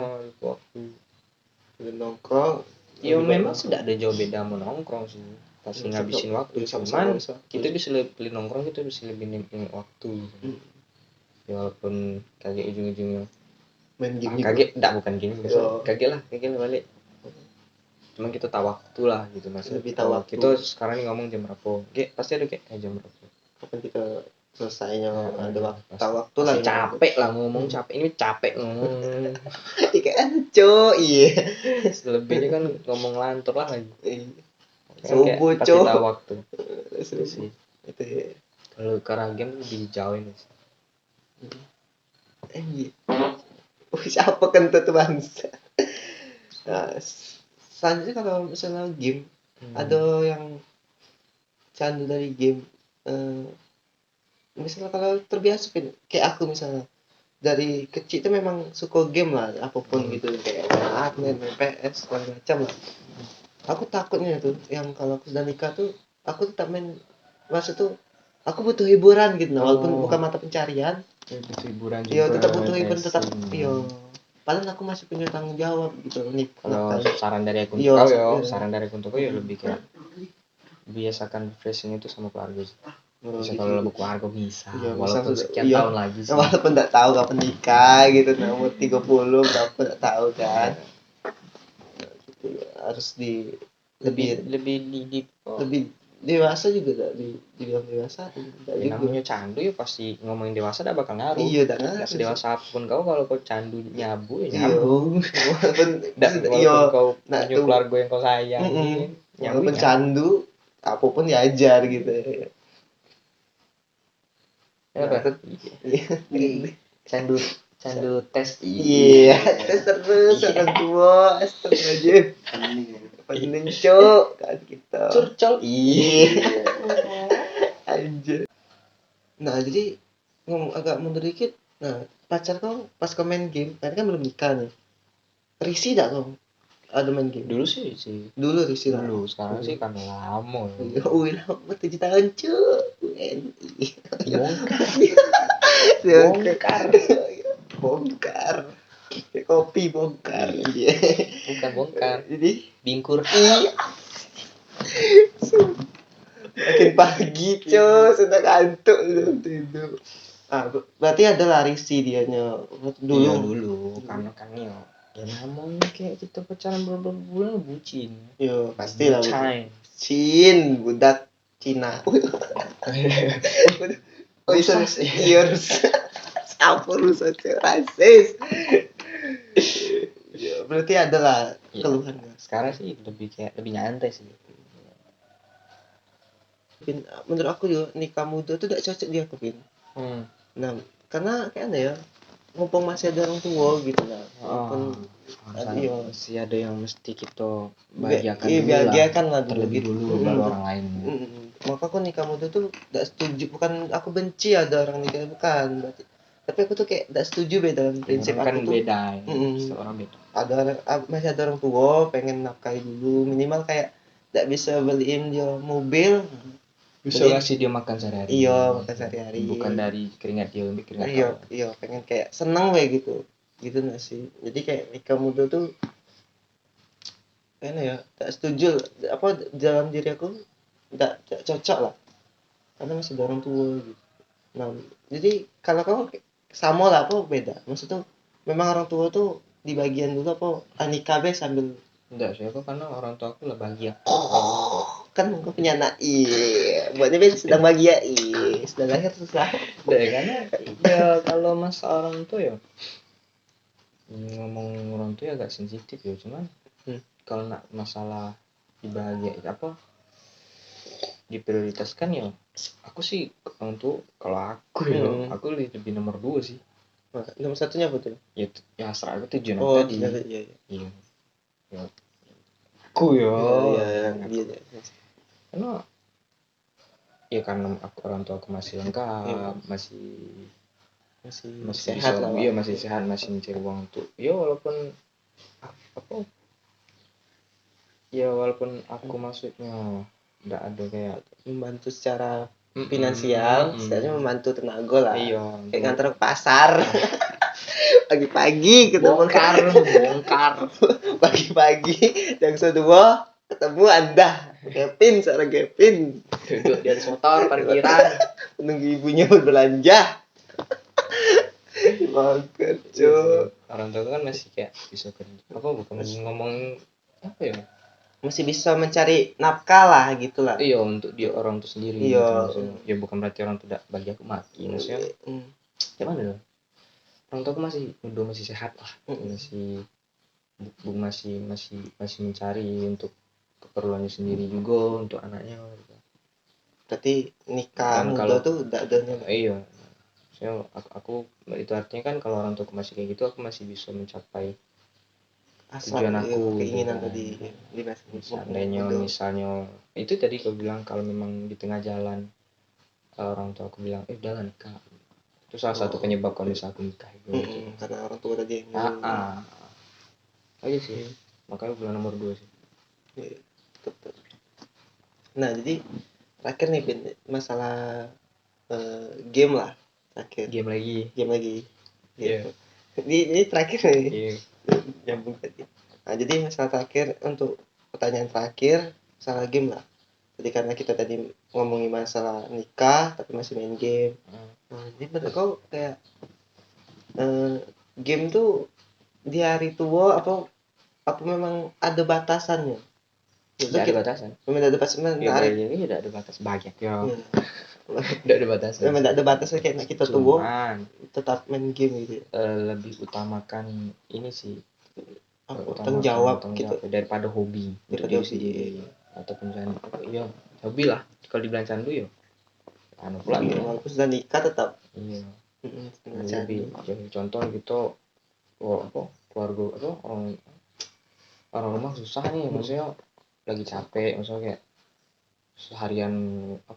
Speaker 1: nongkrong.
Speaker 2: ya memang sudah ada jauh beda sama nongkrong sih pasti ngabisin waktu cuman kita bisa lebih nongkrong kita bisa lebih nikmatin waktu ya walaupun kaget ujung-ujungnya
Speaker 1: main game
Speaker 2: kaget enggak bukan gini kaget lah balik cuman kita tahu waktu lah gitu mas
Speaker 1: lebih tahu waktu.
Speaker 2: Kita sekarang nih ngomong jam berapa pasti ada kayak jam berapa
Speaker 1: kapan kita selesainya ada waktu tahu waktu
Speaker 2: lah capek lah ngomong capek ini capek ngomong
Speaker 1: kayak cok iya
Speaker 2: selebihnya kan ngomong lantur lah lagi
Speaker 1: subuh
Speaker 2: pasti tahu waktu
Speaker 1: itu sih itu ya.
Speaker 2: Kalau karena game lebih jauh ini
Speaker 1: siapa kentut bangsa. Nah, selanjutnya kalau misalnya game ada yang candu dari game misalnya kalau terbiasa kayak aku misalnya dari kecil itu memang suka game lah apapun gitu kayak main PS segala macam lah. Aku takutnya tuh yang kalau aku sudah nikah tuh aku tetap main masa tuh aku butuh hiburan gitu walaupun bukan mata pencarian
Speaker 2: butuh hiburan juga
Speaker 1: iya tetap butuh hiburan tetap iya padahal aku masih punya tanggung jawab gitu nih
Speaker 2: kalau saran dari aku saran dari aku untuk ya lebih kayak biasakan refreshing itu sama keluarga sih. Bisa kalau lebih keluarga bisa walaupun sekian tahun lagi sih
Speaker 1: walaupun tidak tahu kapan nikah gitu umur 30 berapa tidak tahu kan harus lebih dewasa juga tak dibilang dewasa
Speaker 2: ya, namanya candu ya pasti ngomongin dewasa dah bakal ngaruh
Speaker 1: iya dah ngaruh
Speaker 2: sedewasa apapun kau kalau kau candu nyabu ya nyabu
Speaker 1: walaupun
Speaker 2: kau punya keluarga yang kau sayang
Speaker 1: walaupun candu apapun diajar gitu
Speaker 2: candu tes
Speaker 1: tes terus orang tua astagfirullahaladzim pening cok kan kita
Speaker 2: curcol
Speaker 1: anjir. Nah jadi ngomong agak mundur dikit nah pacar kau pas kau main game tadi kan belum nikah nih risih tak kau ada main game
Speaker 2: dulu sih risih
Speaker 1: lah
Speaker 2: sekarang sih kan lama
Speaker 1: lama 7 tahun cok bongkar kopi bongkar
Speaker 2: bukan bongkar
Speaker 1: jadi
Speaker 2: bingkur
Speaker 1: makin pagi cok sudah kantuk tidur berarti ada larisi dianya dulu
Speaker 2: karena kan ya namanya kayak kita pacaran beberapa bulan bucin
Speaker 1: yo pasti lah
Speaker 2: bucin
Speaker 1: budak Cina apa rusak rasis ya, berarti ada lah keluhan
Speaker 2: sekarang sih lebih nyantai sih
Speaker 1: menurut aku yo nikah muda tuh gak cocok dia Pin. Nah karena kayak ya mumpung masih ada orang tua gitu lah
Speaker 2: masih ada yang mesti kita bahagiakan
Speaker 1: lah terlebih dulu
Speaker 2: baru orang lain
Speaker 1: maka aku nikah muda tuh gak setuju bukan aku benci ada orang nikah bukan berarti tapi aku tuh kayak gak setuju beda dalam prinsip
Speaker 2: kan
Speaker 1: aku tuh
Speaker 2: beda seorang beda
Speaker 1: masih ada orang tua pengen nafkahi dulu minimal kayak gak bisa beliin dia mobil
Speaker 2: bisa kasih dia makan sehari-hari
Speaker 1: makan sehari-hari
Speaker 2: bukan dari keringat dia lebih keringat
Speaker 1: pengen kayak seneng kayak gitu nggak sih jadi kayak nikah muda tuh kayaknya ya tak setuju apa dalam diri aku nggak cocok lah karena masih ada orang tua gitu nah jadi kalau kamu sama lah apa beda maksudnya memang orang tua tuh di bagian dulu apa nikah sambil
Speaker 2: enggak sih aku karena orang tua aku lah bahagia
Speaker 1: kan aku punya anak buatnya Ben sedang bahagia sedang lahir susah
Speaker 2: karena ya kalau mas orang tua ya ngomong orang tua agak sensitif ya cuman kalau nak masalah dibahagia apa diprioritaskan ya aku sih orang tua kalau aku aku lebih nomor 2 sih
Speaker 1: nomor satunya apa tuh
Speaker 2: ya hasrat aku tujuan
Speaker 1: tadi
Speaker 2: iya Ya. Aku ya.
Speaker 1: Iya, dia.
Speaker 2: Karena ya karena orang tua aku masih lengkap,
Speaker 1: Iya.
Speaker 2: masih
Speaker 1: Sehat
Speaker 2: bisa,
Speaker 1: lah.
Speaker 2: iya masih sehat, masih mencari uang untuk ya walaupun apa ya walaupun aku maksudnya nggak ada kayak
Speaker 1: membantu secara finansial, setidaknya membantu tenaga lah.
Speaker 2: iya
Speaker 1: Kayak nganter ke pasar pagi-pagi ketemu
Speaker 2: bongkar
Speaker 1: pagi-pagi yang kedua ketemu Anda Kevin, seorang Kevin
Speaker 2: duduk di atas motor parkiran
Speaker 1: menunggu ibunya berbelanja. Makan cuy,
Speaker 2: orang tua kan masih kayak bisa kerja apa bukan ngomong apa ya
Speaker 1: masih bisa mencari nafkah lah gitulah.
Speaker 2: iya untuk dia orang tuh sendiri
Speaker 1: Iya.
Speaker 2: gitu, maksudnya. Ya bukan berarti orang tuh tidak bagi aku maki maksudnya gimana loh orang tua aku masih sehat lah masih masih mencari untuk keperluannya sendiri juga untuk anaknya gitu.
Speaker 1: Berarti nikah
Speaker 2: Dan
Speaker 1: muda
Speaker 2: kalau-
Speaker 1: tuh udah adanya.
Speaker 2: Iya saya aku itu artinya kan kalau orang tuaku masih kayak gitu aku masih bisa mencapai
Speaker 1: Asal
Speaker 2: tujuan aku
Speaker 1: keinginan
Speaker 2: gitu kan.
Speaker 1: tadi di
Speaker 2: Seandainya misalnya itu tadi kau bilang kalau memang di tengah jalan orang tua aku bilang udah nikah itu salah satu penyebab kalau misalnya aku nikah gitu.
Speaker 1: Karena orang tua tadi yang
Speaker 2: aja sih makanya aku bilang nomor 2 sih.
Speaker 1: Iya, betul. Nah jadi terakhir nih Bin, masalah game lah terakhir.
Speaker 2: Game lagi.
Speaker 1: Iya. Ini terakhir nih.
Speaker 2: Iya.
Speaker 1: Nyambung tadi. Nah jadi masalah terakhir untuk pertanyaan terakhir masalah game lah. Jadi karena kita tadi ngomongin masalah nikah tapi masih main game. Nah, jadi menurut kau kayak game tuh di hari tua apa memang ada batasannya?
Speaker 2: Tidak ada batasan.
Speaker 1: Memang ada batasan.
Speaker 2: Ya ini tidak ada batas banyak ya. Tidak ada batasan.
Speaker 1: Memang tidak ada batasan kayak kita tua tetap main game gitu.
Speaker 2: Lebih utamakan ini sih.
Speaker 1: Tanggung jawab gitu
Speaker 2: daripada hobi untuk diri sendiri ataupun jangan iya hobi lah kalau dibilang candu ya anu pula
Speaker 1: walaupun sudah nikah tetap
Speaker 2: iya
Speaker 1: candu.
Speaker 2: Contoh gitu keluarga orang rumah susah nih maksudnya lagi capek maksudnya kayak seharian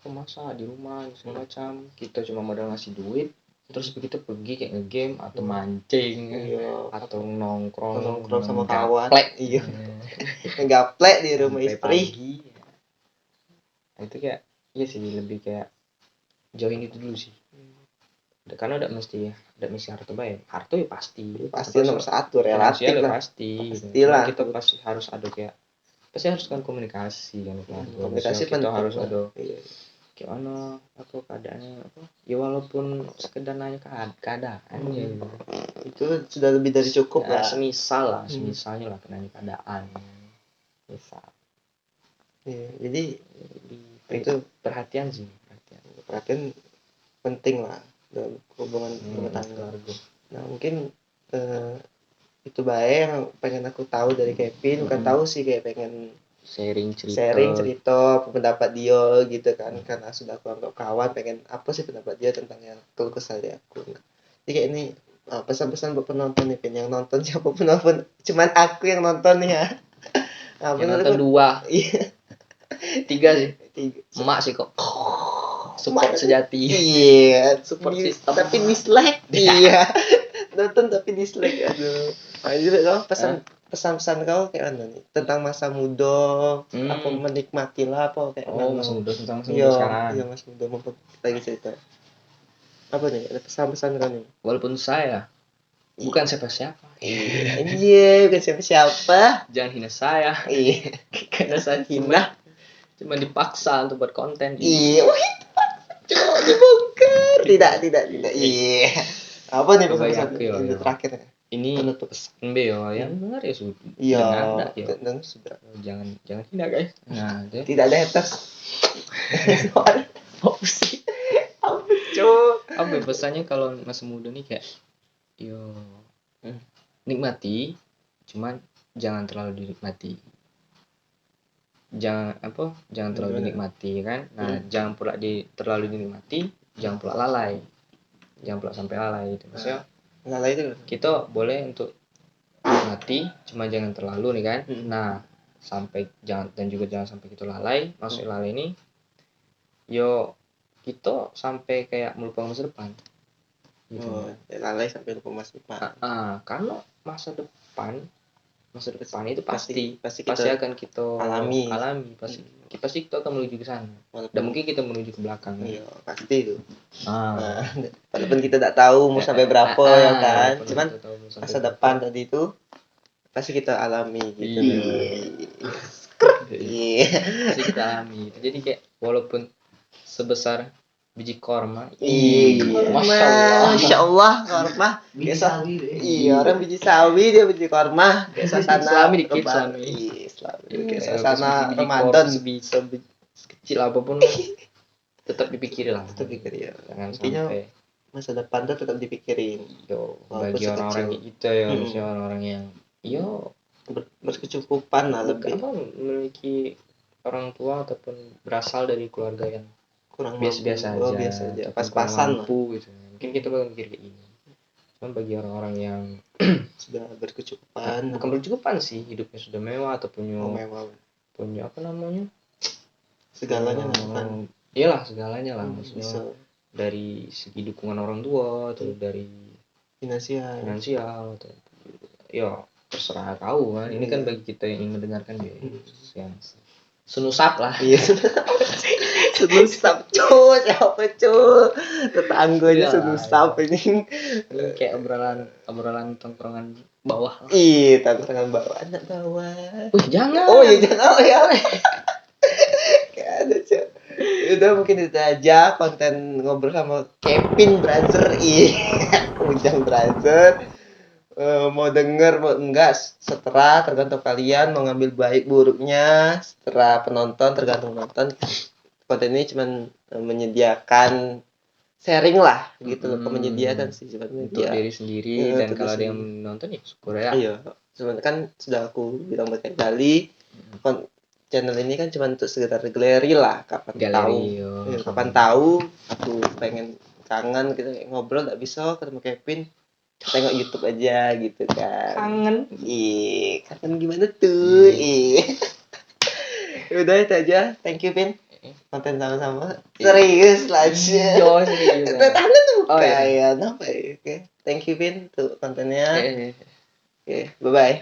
Speaker 2: masa di rumah segala macam kita cuma modal ngasih duit terus begitu pergi kayak nge-game atau mancing atau nongkrong
Speaker 1: sama kawan
Speaker 2: iya
Speaker 1: gaplek di rumah istri
Speaker 2: itu kayak iya sih lebih kayak join itu dulu sih karena udah mesti harta baik harta ya pasti
Speaker 1: nomor satu relatif lah
Speaker 2: pastilah kita pasti harus ada kayak pasti harus kan komunikasi kan
Speaker 1: komunikasi
Speaker 2: kita
Speaker 1: penting
Speaker 2: harus ada gimana keadaannya ya walaupun sekedar nanya keadaannya
Speaker 1: itu sudah lebih dari cukup lah
Speaker 2: semisalnya lah nanya keadaan misal
Speaker 1: jadi
Speaker 2: itu perhatian
Speaker 1: penting lah dalam hubungan rumah tangga. Nah mungkin itu baik yang pengen aku tahu dari Kevin bukan tahu sih kayak pengen sharing cerita pendapat dia gitu kan karena sudah aku anggap kawan pengen apa sih pendapat dia tentang yang keluh kesah aku jadi kayak ini pesan-pesan buat penonton nih Pin yang nonton siapa penonton cuman aku yang nonton nih ya
Speaker 2: yang nonton 2 3 sih emak sih kok support sejati support system
Speaker 1: tapi dislike nonton tapi dislike aduh jadi pesan-pesan kau kayak mana nih tentang masa muda apa menikmatilah apa kayak
Speaker 2: masa muda tentang masa muda sekarang
Speaker 1: iya masa muda lagi cerita apa nih ada pesan-pesan kau nih
Speaker 2: walaupun saya bukan siapa-siapa
Speaker 1: bukan siapa-siapa
Speaker 2: jangan hina saya
Speaker 1: karena saya hina
Speaker 2: cuma dipaksa untuk buat konten
Speaker 1: dibongkar tidak apa nih pesan-pesan ini terakhir
Speaker 2: ini
Speaker 1: penutup pesan
Speaker 2: yang benar ya sudah
Speaker 1: dan sudah
Speaker 2: jangan hina guys
Speaker 1: tidak ada haters opsi apa
Speaker 2: pesannya kalau masa muda nih kayak nikmati cuman jangan terlalu dinikmati jangan terlalu dinikmati kan jangan pula terlalu dinikmati jangan pula lalai jangan pula sampai lalai gitu maksudnya
Speaker 1: lalai itu
Speaker 2: kita boleh untuk nikmati, cuma jangan terlalu nih kan.
Speaker 1: Mm.
Speaker 2: Nah, jangan sampai kita lalai. Maksud lalai ini yo kita sampai kayak melupakan masa depan gitu.
Speaker 1: Lalai sampai lupa masa depan.
Speaker 2: Karena masa depan itu pasti
Speaker 1: kita
Speaker 2: akan kita
Speaker 1: alami.
Speaker 2: pasti kita akan menuju ke sana. Dan mungkin kita menuju ke belakang.
Speaker 1: Iya, pasti itu.
Speaker 2: Nah,
Speaker 1: Walaupun kita tidak tahu mau sampai berapa ya kan. Cuman masa depan tadi itu pasti kita alami gitu. Iya.
Speaker 2: Pasti kita alami. Jadi kayak walaupun sebesar biji korma.
Speaker 1: Iya. Masya Allah korma.
Speaker 3: Biji sawi deh.
Speaker 1: Iya, orang biji sawi dia biji korma. Kayak suasana
Speaker 2: Islami dikit, Islami.
Speaker 1: Kayak suasana Ramadan.
Speaker 2: Sebisa kecil apapun tetap dipikirin lah.
Speaker 1: Tetap pikir ya.
Speaker 2: Jangan
Speaker 1: Intinya
Speaker 2: sampai
Speaker 1: masa depan tuh tetap dipikirin.
Speaker 2: bagi orang-orang kayak kita ya, misalnya orang-orang yang
Speaker 1: berkecukupan lah lebih
Speaker 2: memiliki orang tua ataupun berasal dari keluarga yang
Speaker 1: kurang
Speaker 2: biasa aja,
Speaker 1: pas-pasan lah.
Speaker 2: Gitu. Mungkin kita bakal mikir kayak gini. Cuman bagi orang-orang yang
Speaker 1: sudah berkecukupan,
Speaker 2: bukan berkecukupan sih, hidupnya sudah mewah atau punya apa namanya,
Speaker 1: segalanya
Speaker 2: iyalah segalanya lah, maksudnya
Speaker 1: bisa.
Speaker 2: Dari segi dukungan orang tua atau dari finansial atau ya terserah kau kan. Ini kan bagi kita yang ingin mendengarkan dia yang senusap lah.
Speaker 1: Iya. Senusap cuy, siapa cuy? Tetangganya senusap ini.
Speaker 2: Kayak obrolan tongkrongan bawah.
Speaker 1: Iya, tongkrongan bawah, anak bawah.
Speaker 2: Jangan.
Speaker 1: Oh iya jangan. Oh ya. Kayak ada cuy. Udah mungkin itu aja konten ngobrol sama Kevin Brother. Ujang Brother. Mau denger mau enggak setelah tergantung kalian mau ngambil baik buruknya setelah penonton tergantung nonton. Konten ini cuman menyediakan sharing lah gitu loh, menyediakan sih cuma
Speaker 2: untuk diri sendiri dan kalau ada yang nonton ya syukur ya.
Speaker 1: Iya, cuman kan sudah aku bilang berkali-kali channel ini kan cuma untuk sekedar galeri lah, kapan tahu aku pengen kangen gitu ngobrol nggak bisa ketemu Kevin, tengok YouTube aja gitu kan.
Speaker 2: Kangen
Speaker 1: Gimana tuh? Udah itu aja, thank you Vin, konten sama-sama. Serius lah aja. Tangan tuh kayak apa ya? Oke, thank you Vin tuh kontennya. Oke, bye bye.